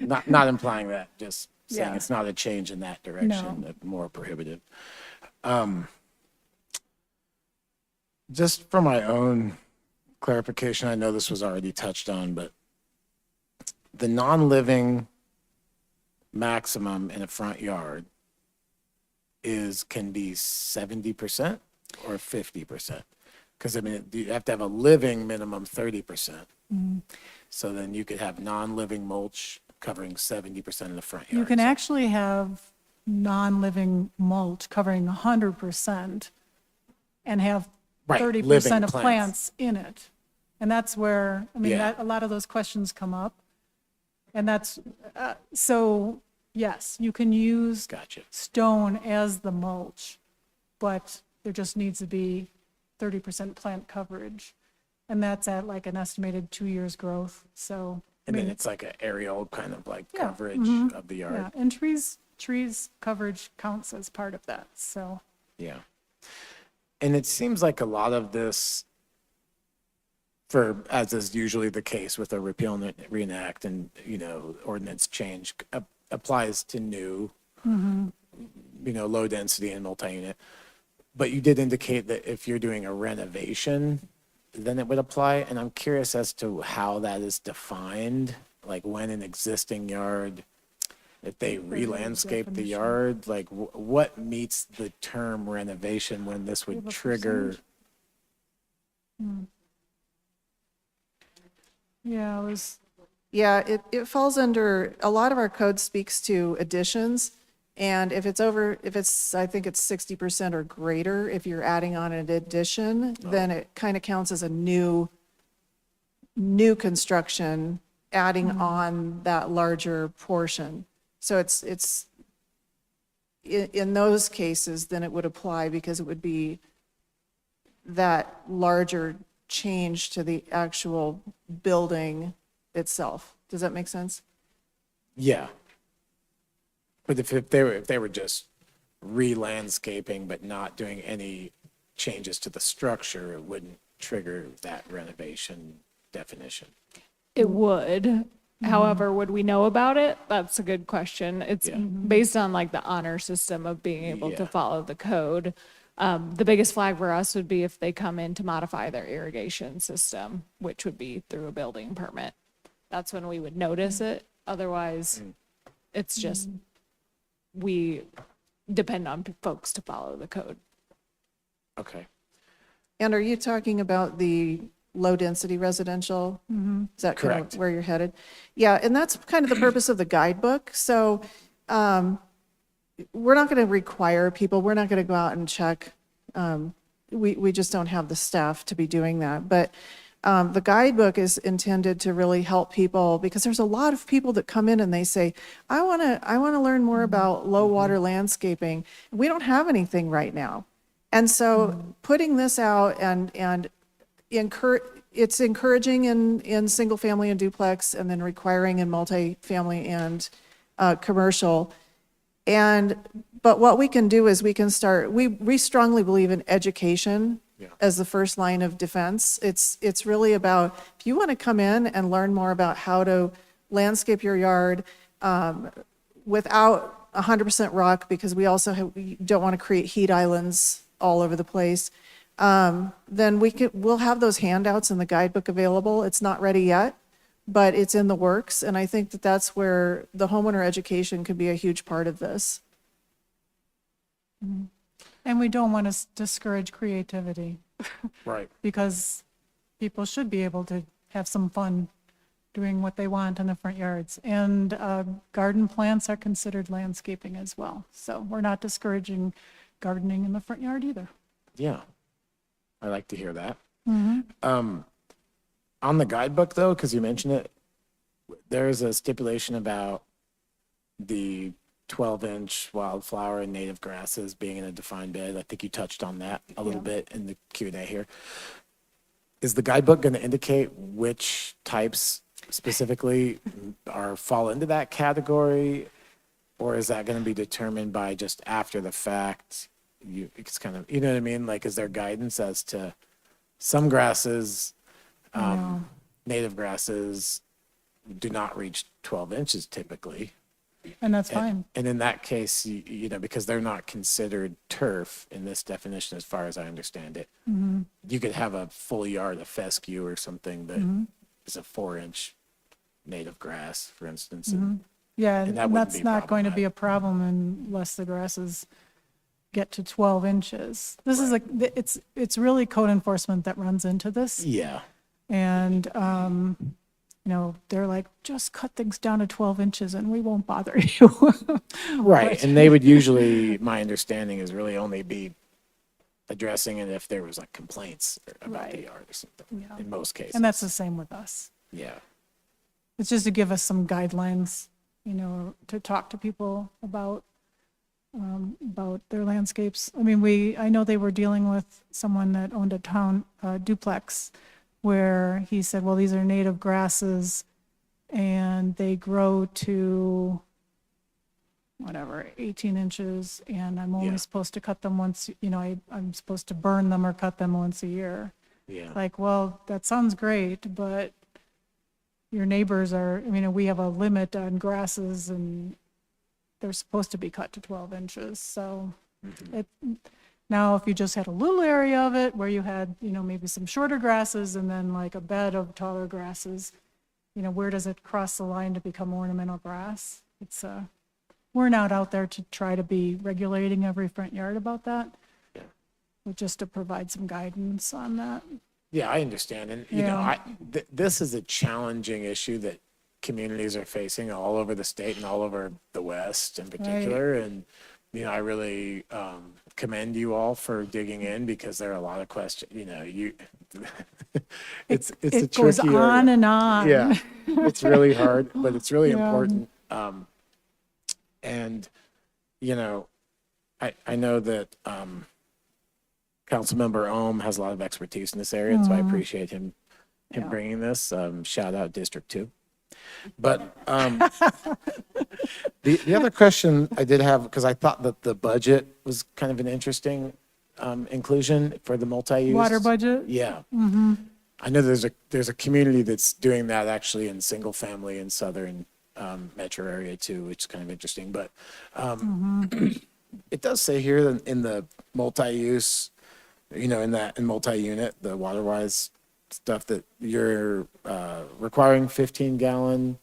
Not implying that, just saying Yeah. it's not a change in that direction, but more prohibitive. Just for my own clarification, I know this was already touched on, but the non-living maximum in a front yard can be 70% or 50%. Because I mean, you have to have a living minimum 30%. So then you could have non-living mulch covering 70% of the front yard. You can So- actually have non-living mulch covering 100% and have Right, 30% of living plants in it. And that's where, I mean, Yeah. that, a lot of those questions come up. And that's, so, yes, you can use Gotcha. stone as the mulch, but there just needs to be 30% plant coverage. And that's at like an estimated 2 years growth, so. I And then mean, it's like an aerial kind of like Yeah, coverage of the Yeah, yard. and trees coverage counts as part of that, so. Yeah. And it seems like a lot of this, for, as is usually the case with a repeal and reenact and, ordinance change, applies to new, low density and multi-unit. But you did indicate that if you're doing a renovation, then it would apply. And I'm curious as to how that is defined, like when an existing yard, if they re-landscape the definition. yard, like what meets the term renovation when this have would a trigger? Yeah, it was, Yeah, it falls under, a lot of our code speaks to additions. And if it's, I think it's 60% or greater, if you're adding on an addition, then it kind of counts as a new construction, adding on that larger portion. So it's, in those cases, then it would apply because it would be that larger change to the actual building itself. Does that make sense? Yeah. But if they were just re-landscaping but not doing any changes to the structure, it wouldn't trigger that renovation definition. It would. However, would we know about it? That's a good question. It's Yeah. based on like the honor system of being able to Yeah. follow the code. The biggest flag for us would be if they come in to modify their irrigation system, which would be through a building permit. That's when we would notice it. Otherwise, it's just, we depend on folks to follow the code. Okay. And are you talking about the low-density residential? Is that kind Correct. of where you're headed? Yeah, and that's kind of the purpose of the guidebook. So we're not going to require people, we're not going to go out and check. We just don't have the staff to be doing that. But the guidebook is intended to really help people, because there's a lot of people that come in and they say, I want to learn more about low water landscaping. We don't have anything right now. And so putting this out and it's encouraging in single family and duplex, and then requiring in multifamily and commercial. But what we can do is we can start, we strongly believe in education as the first line of defense. It's really about, if you want to come in and learn more about how to landscape your yard without 100% rock, because we don't want to create heat islands all over the place, then we'll have those handouts in the guidebook available. It's not ready yet, but it's in the works. And I think that that's where the homeowner education could be a huge part of this. and we don't want to discourage creativity, Right. because people should be able to have some fun doing what they want in the front yards. And garden plants are considered landscaping as well. So we're not discouraging gardening in the front yard either. Yeah. I like to hear that. On the guidebook though, because you mentioned it, there's a stipulation about the 12-inch wildflower and native grasses being in a defined bed. I think you touched on that a little bit in the Q&A here. Is the guidebook going to indicate which types specifically fall into that category? Or is that going to be determined by just after the fact? It's kind of, you know what I mean? Like, is there guidance as to some grasses, native grasses do not reach 12 inches typically? And that's fine. And in that case, because they're not considered turf in this definition, as far as I understand it, you could have a full yard of fescue or something that is a 4-inch native grass, for instance. Yeah, And that and wouldn't that's be not going to be a problem unless the grass is get to 12 inches. This is it's really code enforcement that runs into this. Yeah. And, you know, they're like, just cut things down to 12 inches and we won't bother you. Right, and they would usually, my understanding is really only be addressing it if there was like complaints about the Right. yard or something, Yeah. in most cases. And that's the same with us. Yeah, It's just to give us some guidelines, you know, to talk to people about their landscapes. I mean, I know they were dealing with someone that owned a town duplex where he said, well, these are native grasses and they grow to whatever, 18 inches, and I'm only Yeah. supposed to cut them once, you know, I'm supposed to burn them or cut them once a year. yeah. Like, well, that sounds great, but your neighbors are, I mean, we have a limit on grasses and they're supposed to be cut to 12 inches. So now if you just had a little area of it where you had, you know, maybe some shorter grasses and then like a bed of taller grasses, you know, where does it cross the line to become ornamental grass? We're not out there to try to be regulating every front yard about that. But just to provide some guidance on that. Yeah, I understand. And, you know, Yeah. this is a challenging issue that communities are facing all over the state and all over the West in particular. And, you know, I really commend you all for digging in because there are a lot of questions, you know, it's a It goes tricky on area. and on. Yeah, it's really hard, but it's really Yeah. important. And, you know, I know that Councilmember Ohm has a lot of expertise in this area, so I appreciate him bringing this. Shout out District 2. But the other question I did have, because I thought that the budget was kind of an interesting inclusion for the multi-use. Water budget? Yeah. I know there's a community that's doing that actually in single family in southern metro area too, which is kind of interesting. But it does say here that in the multi-use, you know, in multi-unit, the water-wise stuff that you're requiring 15 gallon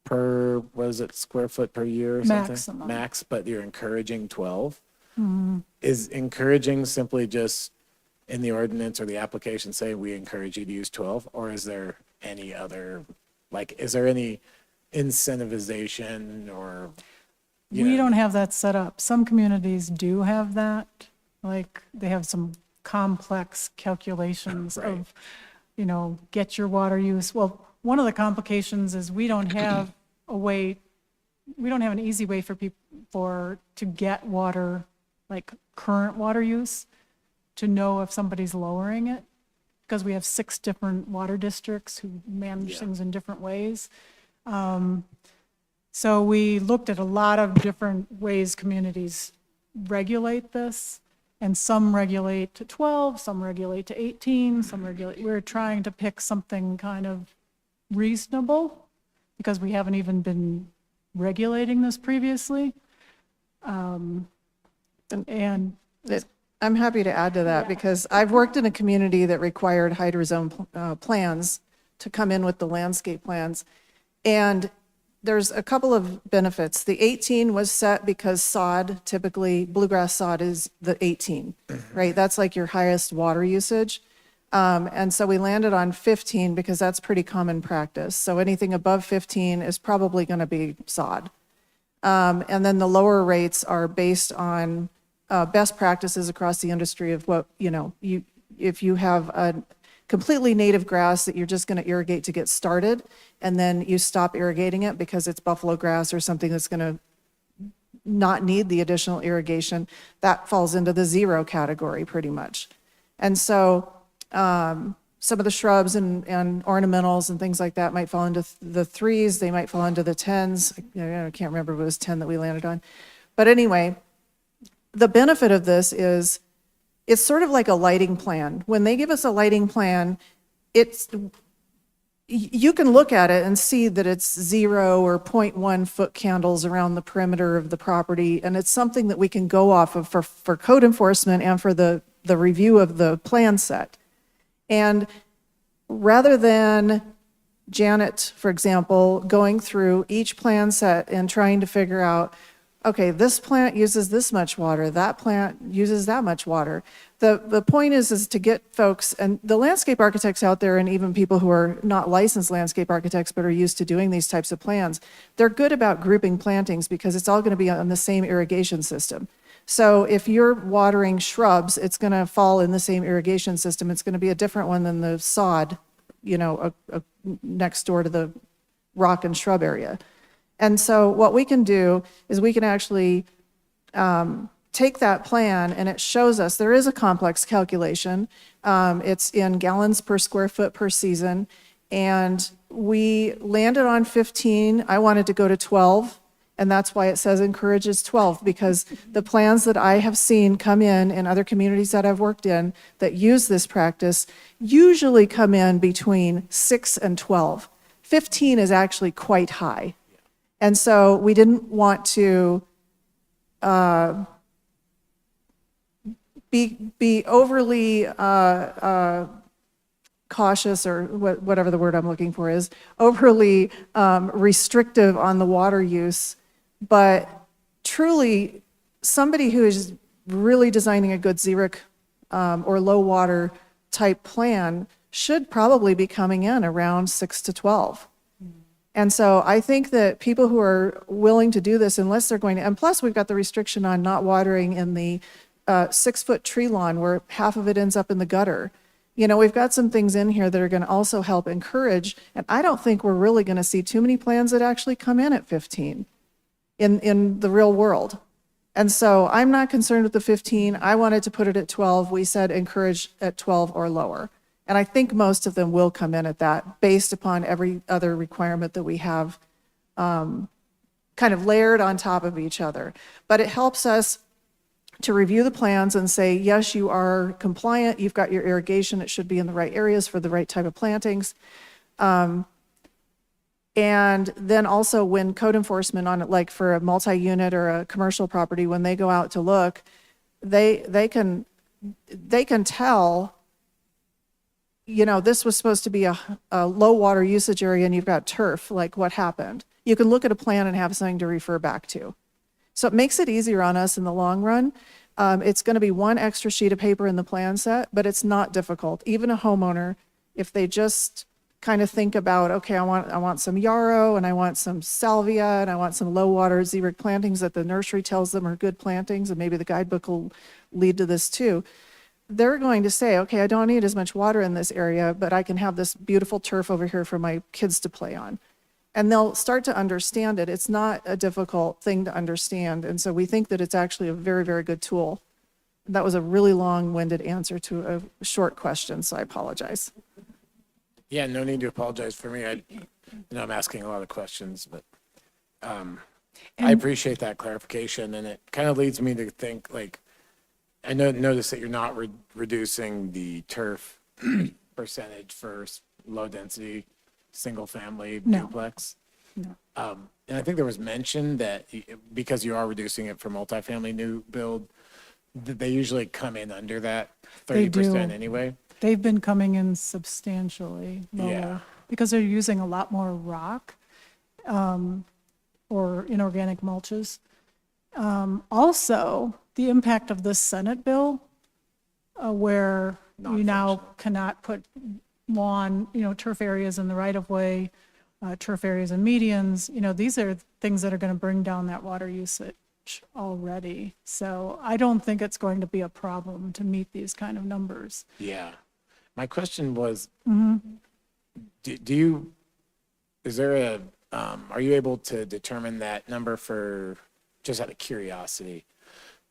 per, what is it, square foot per year or something? Maximum. Max, but you're encouraging 12. Is encouraging simply just in the ordinance or the application say we encourage you to use 12? Or is there any other, like, is there any incentivization or, you We know? don't have that set up. Some communities do have that. Like, they have some complex calculations Right. of, you know, get your water use. Well, one of the complications is we don't have an easy way for people to get water, like current water use, to know if somebody's lowering it, because we have 6 different water districts who manage things in different ways. So we looked at a lot of different ways communities regulate this, and some regulate to 12, some regulate to 18, we're trying to pick something kind of reasonable, because we haven't even been regulating this previously. And I'm happy to add to that because I've worked in a community that required hydrozone plans to come in with the landscape plans. And there's a couple of benefits. The 18 was set because sod, typically bluegrass sod is the 18, right? That's like your highest water usage. And so we landed on 15 because that's pretty common practice. So anything above 15 is probably going to be sod. And then the lower rates are based on best practices across the industry of what, you know, if you have a completely native grass that you're just going to irrigate to get started, and then you stop irrigating it because it's buffalo grass or something that's going to not need the additional irrigation, that falls into the 0 category pretty much. And so some of the shrubs and ornamentals and things like that might fall into the 3s, they might fall into the 10s. I can't remember if it was 10 that we landed on. But anyway, the benefit of this is it's sort of like a lighting plan. When they give us a lighting plan, you can look at it and see that it's 0 or 0.1 foot candles around the perimeter of the property. And it's something that we can go off of for code enforcement and for the review of the plan set. And rather than Janet, for example, going through each plan set and trying to figure out okay, this plant uses this much water, that plant uses that much water. The point is to get folks, and the landscape architects out there, and even people who are not licensed landscape architects but are used to doing these types of plans, they're good about grouping plantings because it's all going to be on the same irrigation system. So if you're watering shrubs, it's going to fall in the same irrigation system. It's going to be a different one than the sod, next door to the rock and shrub area. And so what we can do is we can actually take that plan, and it shows us, there is a complex calculation. It's in gallons per square foot per season. And we landed on 15. I wanted to go to 12. And that's why it says encourages 12, because the plans that I have seen come in other communities that I've worked in that use this practice usually come in between 6 and 12. 15 is actually quite high. And so we didn't want to be overly cautious, or whatever the word I'm looking for is, overly restrictive on the water use. But truly, somebody who is really designing a good xeric or low water type plan should probably be coming in around 6 to 12. And so I think that people who are willing to do this, unless they're going to, and plus we've got the restriction on not watering in the 6-foot tree lawn where half of it ends up in the gutter. We've got some things in here that are going to also help encourage, and I don't think we're really going to see too many plans that actually come in at 15 in the real world. And so I'm not concerned with the 15. I wanted to put it at 12. We said encourage at 12 or lower. And I think most of them will come in at that based upon every other requirement that we have kind of layered on top of each other. But it helps us to review the plans and say, yes, you are compliant. You've got your irrigation. It should be in the right areas for the right type of plantings. And then also when code enforcement on it, like for a multi-unit or a commercial property, when they go out to look, they can tell, this was supposed to be a low water usage area and you've got turf, like what happened? You can look at a plan and have something to refer back to. So it makes it easier on us in the long run. It's going to be one extra sheet of paper in the plan set, but it's not difficult. Even a homeowner, if they just kind of think about, okay, I want some yarrow and I want some salvia and I want some low water xeric plantings that the nursery tells them are good plantings, and maybe the guidebook will lead to this too. They're going to say, okay, I don't need as much water in this area, but I can have this beautiful turf over here for my kids to play on. And they'll start to understand it. It's not a difficult thing to understand. And so we think that it's actually a very, very good tool. That was a really long-winded answer to a short question, so I apologize. Yeah, no need to apologize for me. I know I'm asking a lot of questions, but I appreciate that clarification. And it kind of leads me to think, I notice that you're not reducing the turf percentage for low-density, single-family duplex. No. And I think there was mention that because you are reducing it for multifamily new build, that they usually come in under that They do. 30% anyway. They've been coming in substantially lower Yeah. because they're using a lot more rock or inorganic mulches. Also, the impact of this Senate bill where you now cannot put lawn, turf areas in the right of way, turf areas and medians, these are things that are going to bring down that water usage already. So I don't think it's going to be a problem to meet these kind of numbers. Yeah. My question was, are you able to determine that number for, just out of curiosity,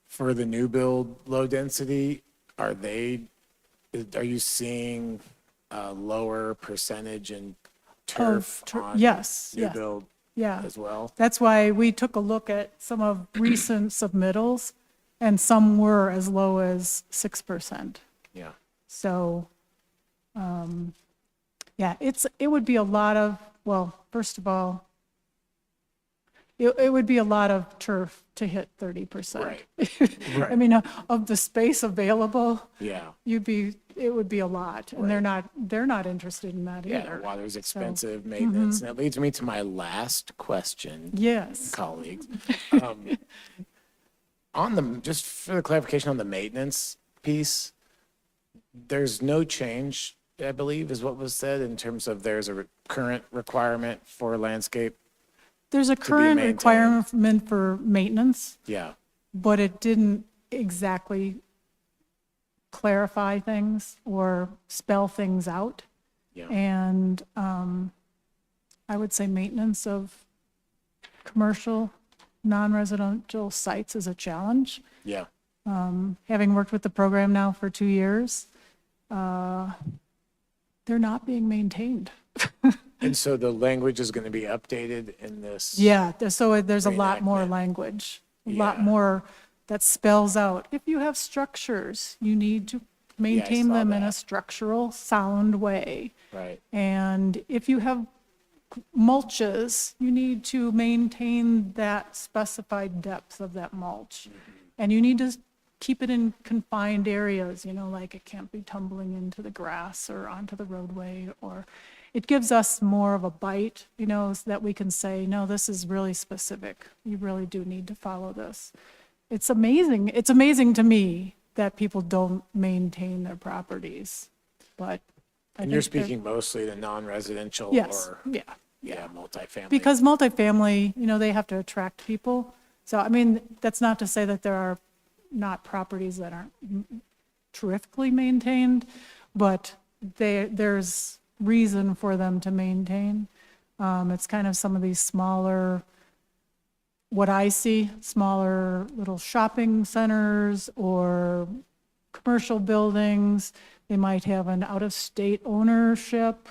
for the new build low density? Are you seeing a lower percentage in turf on yes, new yes. build Yeah, as well? that's why we took a look at some of recent submittals, and some were as low as 6%. Yeah. So, yeah, it would be a lot of, well, first of all, it would be a lot of turf to hit 30%. Right. I Right. mean, of the space available, Yeah. it would be a lot, and they're not interested in that Yeah, either. water's expensive, maintenance, and it leads me to my last question, Yes. colleagues. On the, just for the clarification on the maintenance piece, there's no change, I believe, is what was said in terms of there's a current requirement for landscape. There's a be current maintained. requirement for maintenance, Yeah, but it didn't exactly clarify things or spell things out. yeah, And I would say maintenance of commercial, non-residential sites is a challenge. yeah. Having worked with the program now for 2 years, they're not being maintained. And so the language is going to be updated in this? Yeah, there's a lot more Reenactment. language, a lot Yeah. more that spells out. If you have structures, you need to maintain saw them in a that. structural, sound way. Right, And if you have mulches, you need to maintain that specified depth of that mulch. And you need to keep it in confined areas, like it can't be tumbling into the grass or onto the roadway, or it gives us more of a bite, so that we can say, no, this is really specific. You really do need to follow this. It's amazing. It's amazing to me that people don't maintain their properties, but I and you're think they're- speaking mostly to non-residential Yes, or, yeah. yeah, multifamily? Because multifamily, they have to attract people. So, I mean, that's not to say that there are not properties that aren't terrifically maintained, but there's reason for them to maintain. It's kind of some of these smaller, what I see, smaller little shopping centers or commercial buildings. They might have an out-of-state ownership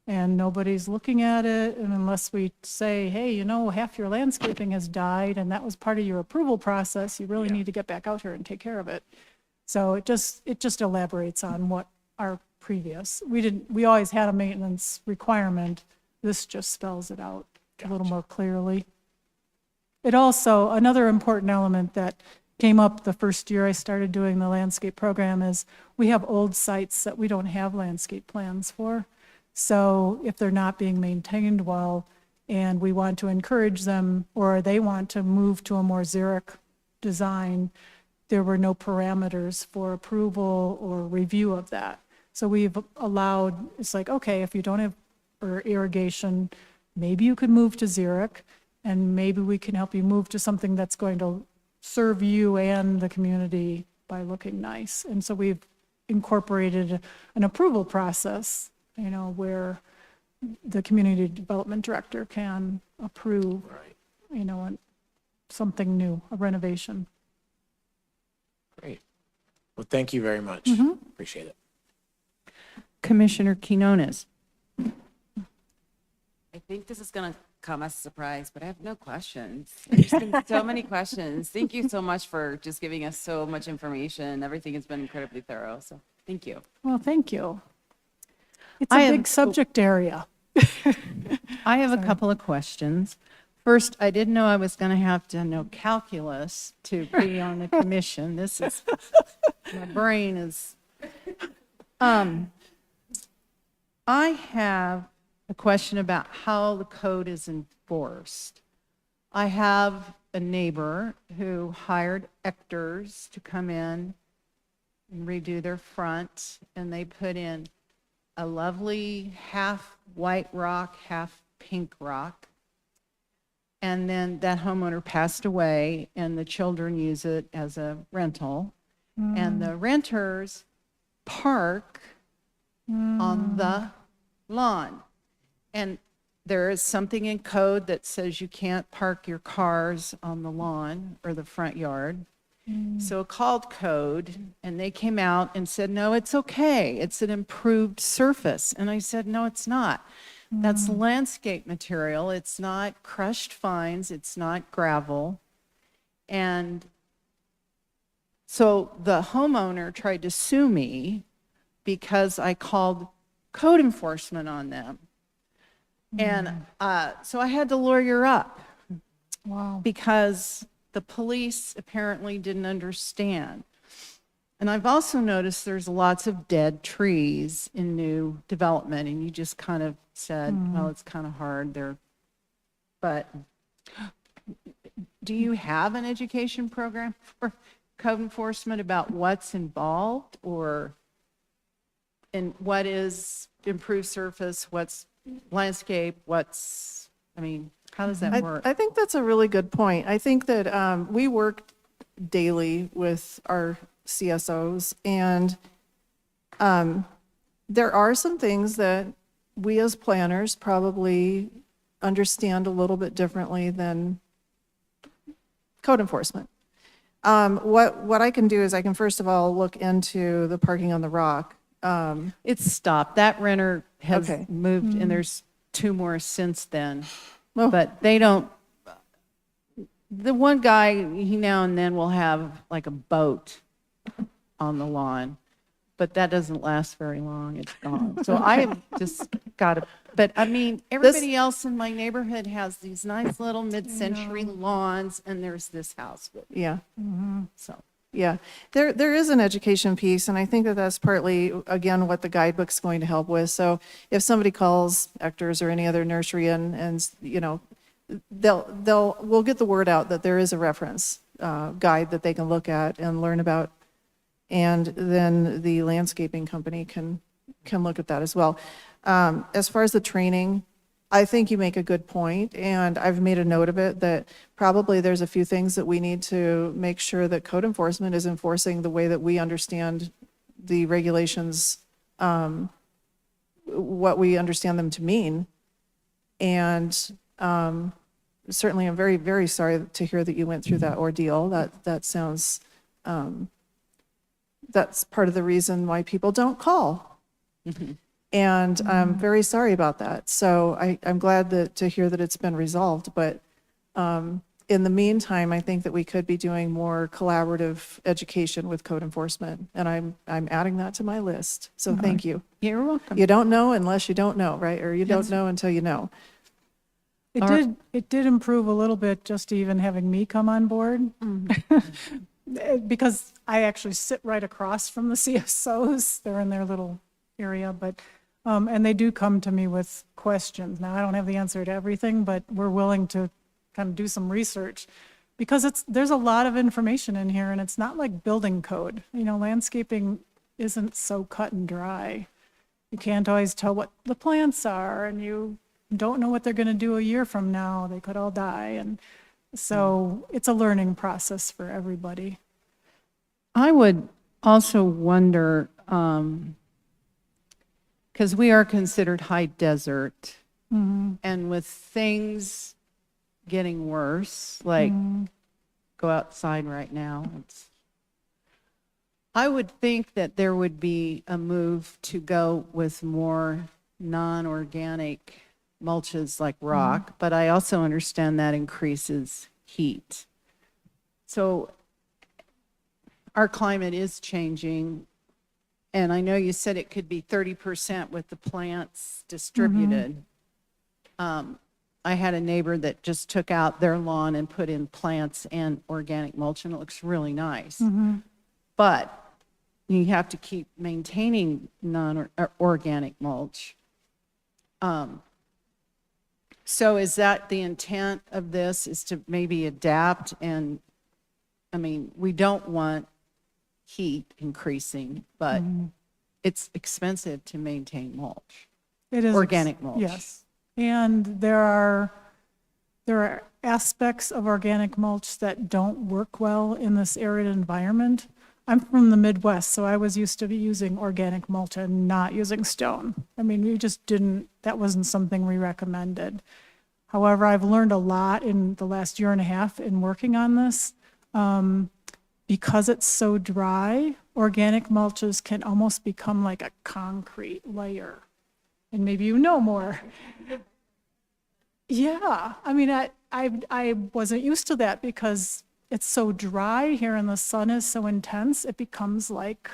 and nobody's looking at it. And unless we say, hey, half your landscaping has died and that was part of your approval process, you really need to get back out here and take care of it. So it just elaborates on what our previous, we always had a maintenance requirement. This just spells it out a little more clearly. It also, another important element that came up the first year I started doing the landscape program is we have old sites that we don't have landscape plans for. So if they're not being maintained well, and we want to encourage them, or they want to move to a more xeric design, there were no parameters for approval or review of that. So we've allowed, it's like, okay, if you don't have irrigation, maybe you could move to xeric, and maybe we can help you move to something that's going to serve you and the community by looking nice. And so we've incorporated an approval process, where the community development director can approve, something new, a renovation. Great. Well, thank you very much. Mm-hmm. Appreciate it. Commissioner Quinones. I think this is going to come as a surprise, but I have no questions. There's been so many questions. Thank you so much for just giving us so much information. Everything has been incredibly thorough, so thank you. Well, thank you. It's I a am- big subject area. I have a couple of questions. First, I didn't know I was going to have to know calculus to be on the commission. This is, my brain is. I have a question about how the code is enforced. I have a neighbor who hired Ectors to come in and redo their front, and they put in a lovely half white rock, half pink rock. And then that homeowner passed away, and the children use it as a rental. And the renters park on the lawn. And there is something in code that says you can't park your cars on the lawn or the front yard. So I called code, and they came out and said, no, it's okay. It's an improved surface. And I said, no, it's not. That's landscape material. It's not crushed fines. It's not gravel. And so the homeowner tried to sue me because I called code enforcement on them. And so I had to lawyer up. Wow. because the police apparently didn't understand. And I've also noticed there's lots of dead trees in new development, and you just kind of said, well, it's kind of hard there. But do you have an education program for code enforcement about what's involved, or and what is improved surface, what's landscape, what's, I mean, how does that work? I think that's a really good point. I think that we work daily with our CSOs, and there are some things that we as planners probably understand a little bit differently than code enforcement. What I can do is I can first of all look into the parking on the rock. It's stopped. That renter has Okay. moved, and there's 2 more since then. Oh. But they don't, the one guy, he now and then will have like a boat on the lawn, but that doesn't last very long. It's gone. So I have just got to, but I mean, everybody else in my neighborhood has these nice little mid-century lawns, and there's this house with, Yeah. so. Yeah, there is an education piece, and I think that that's partly, again, what the guidebook's going to help with. So if somebody calls Ector's or any other nursery and you know, we'll get the word out that there is a reference guide that they can look at and learn about, and then the landscaping company can look at that as well. As far as the training, I think you make a good point, and I've made a note of it, that probably there's a few things that we need to make sure that code enforcement is enforcing the way that we understand the regulations, what we understand them to mean. And certainly I'm very, very sorry to hear that you went through that ordeal. That sounds, that's part of the reason why people don't call. And I'm very sorry about that. So I'm glad to hear that it's been resolved. But in the meantime, I think that we could be doing more collaborative education with code enforcement. And I'm adding that to my list. So thank you. You're welcome. You don't know unless you don't know, right? Or you don't know until you know. It did improve a little bit, just even having me come on board. Because I actually sit right across from the CSOs. They're in their little area, but, and they do come to me with questions. Now, I don't have the answer to everything, but we're willing to kind of do some research, because there's a lot of information in here, and it's not like building code. You know, landscaping isn't so cut and dry. You can't always tell what the plants are, and you don't know what they're going to do a year from now. They could all die. And so it's a learning process for everybody. I would also wonder, because we are considered high desert, and with things getting worse, like go outside right now, I would think that there would be a move to go with more non-organic mulches like rock, but I also understand that increases heat. So our climate is changing, and I know you said it could be 30% with the plants distributed. I had a neighbor that just took out their lawn and put in plants and organic mulch, and it looks really nice. But you have to keep maintaining non-organic mulch. So is that the intent of this, is to maybe adapt? And I mean, we don't want heat increasing, but it's expensive to maintain mulch. It is Organic mulch. Yes. And there are aspects of organic mulch that don't work well in this arid environment. I'm from the Midwest, so I was used to be using organic mulch and not using stone. I mean, we just didn't, that wasn't something we recommended. However, I've learned a lot in the last year and a half in working on this. Because it's so dry, organic mulches can almost become like a concrete layer. And maybe you know more. Yeah, I mean, I wasn't used to that because it's so dry here and the sun is so intense, it becomes like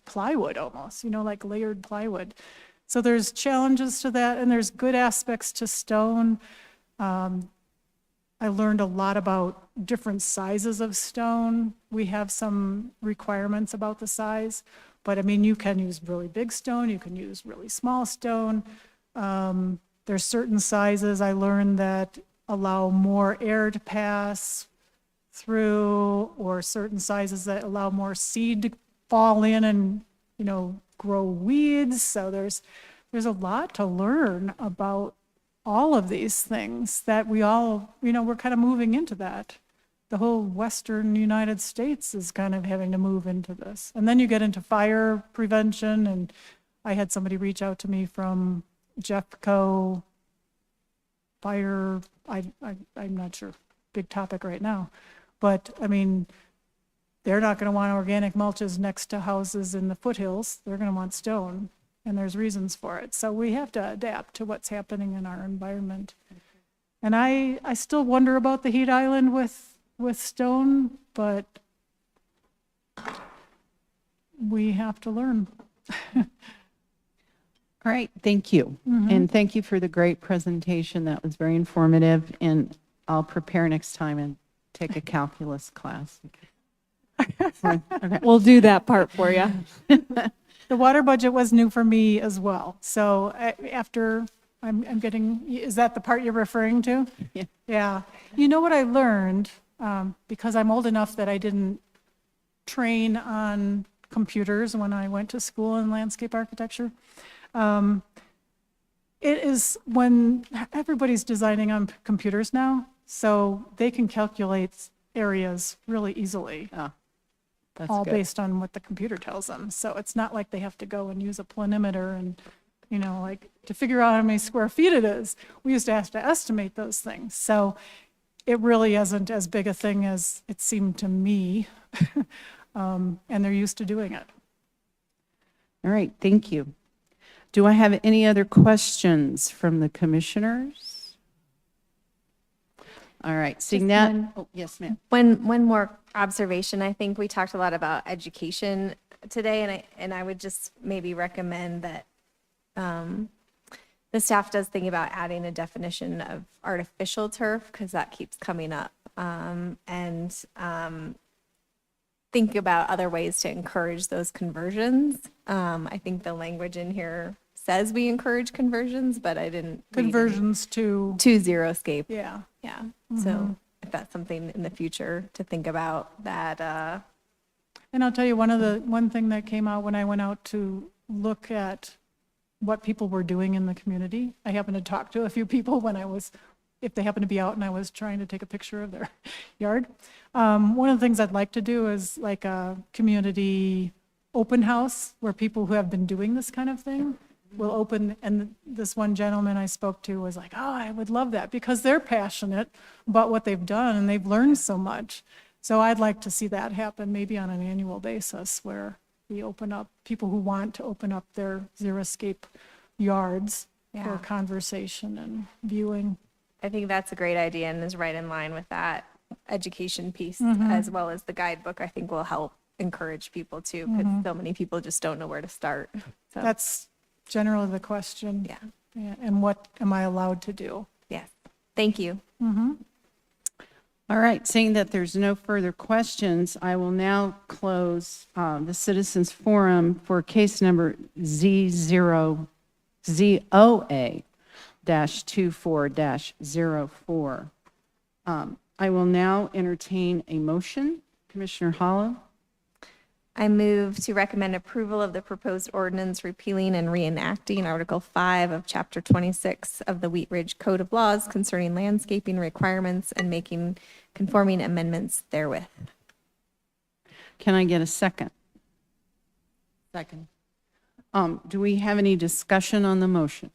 plywood almost, like layered plywood. So there's challenges to that, and there's good aspects to stone. I learned a lot about different sizes of stone. We have some requirements about the size, but I mean, you can use really big stone, you can use really small stone. There's certain sizes I learned that allow more air to pass through, or certain sizes that allow more seed to fall in and, you know, grow weeds. So there's a lot to learn about all of these things that we all, you know, we're kind of moving into that. The whole Western United States is kind of having to move into this. And then you get into fire prevention, and I had somebody reach out to me from Jeffco Fire, I'm not sure, big topic right now. But, I mean, they're not going to want organic mulches next to houses in the foothills. They're going to want stone, and there's reasons for it. So we have to adapt to what's happening in our environment. And I still wonder about the heat island with stone, but we have to learn. All right, thank you. And thank you for the great presentation. That was very informative, and I'll prepare next time and take a calculus class. Okay. We'll do that part for you. The water budget was new for me as well. So after I'm getting, is that the part you're referring to? Yeah. Yeah. You know what I learned, because I'm old enough that I didn't train on computers when I went to school in landscape architecture. It is when everybody's designing on computers now, so they can calculate areas really easily. That's All good. based on what the computer tells them. So it's not like they have to go and use a planimeter and, you know, like to figure out how many square feet it is. We used to have to estimate those things. So it really isn't as big a thing as it seemed to me. And they're used to doing it. All right, thank you. Do I have any other questions from the commissioners? All right, seeing that. Oh, yes, ma'am. One more observation. I think we talked a lot about education today, and I would just maybe recommend that the staff does think about adding a definition of artificial turf, because that keeps coming up, and think about other ways to encourage those conversions. I think the language in here says we encourage conversions, but I didn't read Conversions to, to Xeriscape. yeah. Yeah. So if that's something in the future to think about, that And I'll tell you, one thing that came out when I went out to look at what people were doing in the community, I happened to talk to a few people when if they happened to be out and I was trying to take a picture of their yard. One of the things I'd like to do is like a community open house where people who have been doing this kind of thing will open. And this one gentleman I spoke to was like, oh, I would love that, because they're passionate about what they've done and they've learned so much. So I'd like to see that happen maybe on an annual basis, where we open up, people who want to open up their Xeriscape yards for Yeah. conversation and viewing. I think that's a great idea and is right in line with that education piece, as well as the guidebook. I think will help encourage people too, because so many people just don't know where to start. So, That's generally the question. yeah. Yeah, and what am I allowed to do? Yes. Thank you. All right, seeing that there's no further questions, I will now close the Citizens Forum for case number ZOA-24-04. I will now entertain a motion. Commissioner Hollow? I move to recommend approval of the proposed ordinance repealing and reenacting Article 5 of Chapter 26 of the Wheat Ridge Code of Laws concerning landscaping requirements and making conforming amendments therewith. Can I get a second? Second. Do we have any discussion on the motion?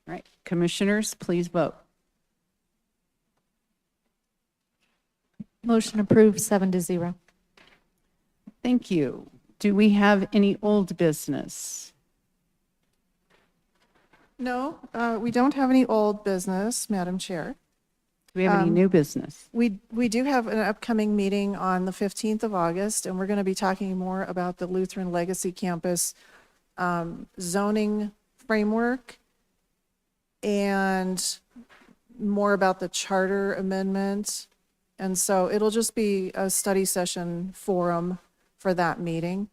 All right, commissioners, please vote. Motion approved, 7-0. Thank you. Do we have any old business? No, we don't have any old business, Madam Chair. Do we have any new business? We do have an upcoming meeting on the 15th of August, and we're going to be talking more about the Lutheran Legacy Campus zoning framework. and more about the charter amendment. And so it'll just be a study session forum for that meeting.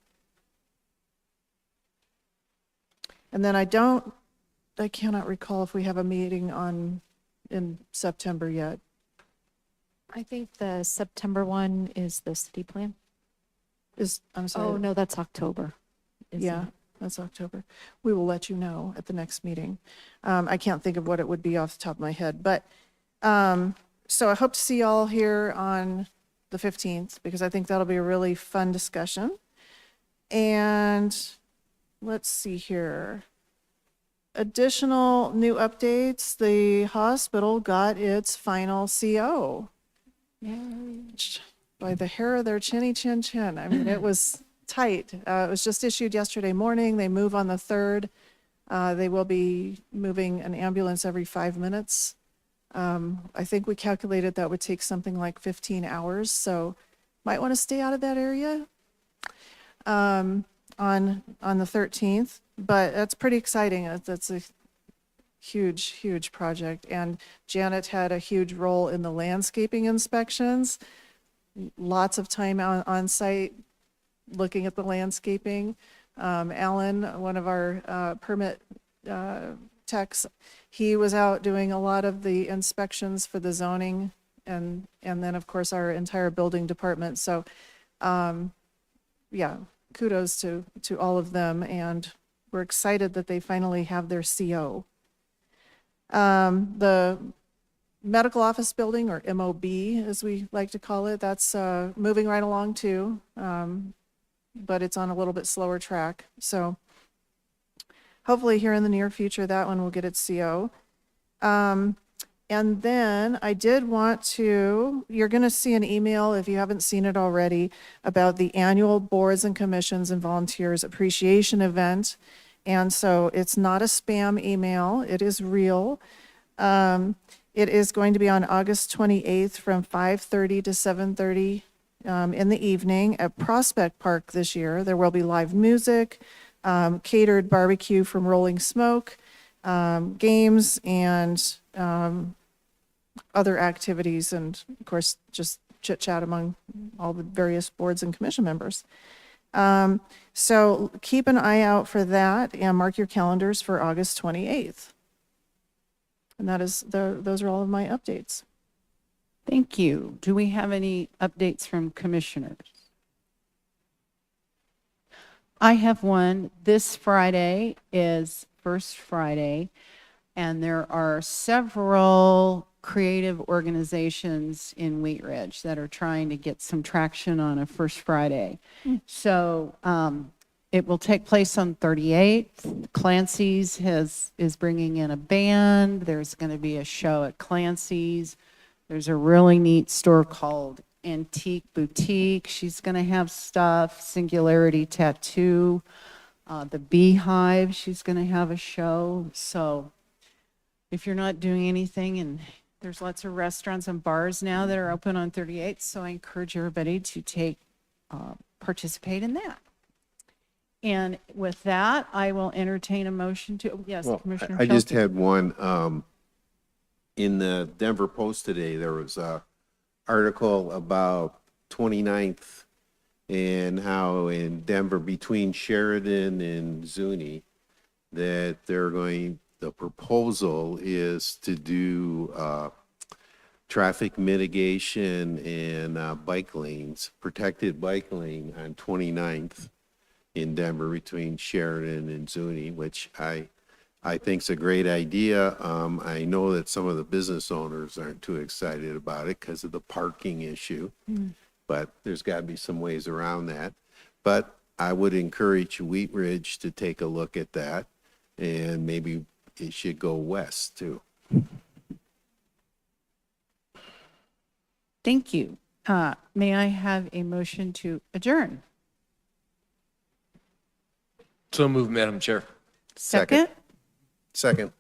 And then I cannot recall if we have a meeting in September yet. I think the September one is the city plan. I'm sorry. Oh, no, that's October. isn't Yeah, it? that's October. We will let you know at the next meeting. I can't think of what it would be off the top of my head, but, so I hope to see y'all here on the 15th, because I think that'll be a really fun discussion. And let's see here. Additional new updates, the hospital got its final CO. By the hair of their chinny chin chin. I mean, it was tight. It was just issued yesterday morning. They move on the 3rd. They will be moving an ambulance every 5 minutes. I think we calculated that would take something like 15 hours, so might want to stay out of that area on the 13th. But that's pretty exciting. That's a huge, huge project. And Janet had a huge role in the landscaping inspections. Lots of time on site looking at the landscaping. Alan, one of our permit techs, he was out doing a lot of the inspections for the zoning and then of course our entire building department. So yeah, kudos to all of them, and we're excited that they finally have their CO. The medical office building, or MOB as we like to call it, that's moving right along too, but it's on a little bit slower track. So hopefully here in the near future, that one will get its CO. And then I did want to, you're going to see an email, if you haven't seen it already, about the annual Boards and Commissions and Volunteers Appreciation Event. And so it's not a spam email, it is real. It is going to be on August 28th from 5:30 to 7:30 in the evening at Prospect Park this year. There will be live music, catered barbecue from Rolling Smoke, games, and other activities, and of course, just chit chat among all the various boards and commission members. So keep an eye out for that and mark your calendars for August 28th. And that is, those are all of my updates. Thank you. Do we have any updates from commissioners? I have one. This Friday is First Friday, and there are several creative organizations in Wheat Ridge that are trying to get some traction on a First Friday. So it will take place on 38th. Clancy's is bringing in a band. There's going to be a show at Clancy's. There's a really neat store called Antique Boutique. She's going to have stuff. Singularity Tattoo. The Beehive, she's going to have a show. So if you're not doing anything, and there's lots of restaurants and bars now that are open on 38th, so I encourage everybody to participate in that. And with that, I will entertain a motion to, yes, Well, Commissioner I just Shelton. had one, in the Denver Post today, there was a article about 29th and how in Denver between Sheridan and Zuni, that the proposal is to do traffic mitigation and bike lanes, protected bike lane on 29th in Denver between Sheridan and Zuni, which I think is a great idea. I know that some of the business owners aren't too excited about it because of the parking issue, but there's got to be some ways around that. But I would encourage Wheat Ridge to take a look at that, and maybe it should go west too. Thank you. May I have a motion to adjourn? So moved, Madam Chair. Second. Second.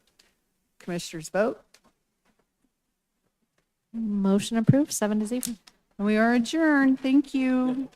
Commissioners vote. Motion approved, 7-0. We are adjourned. Thank you.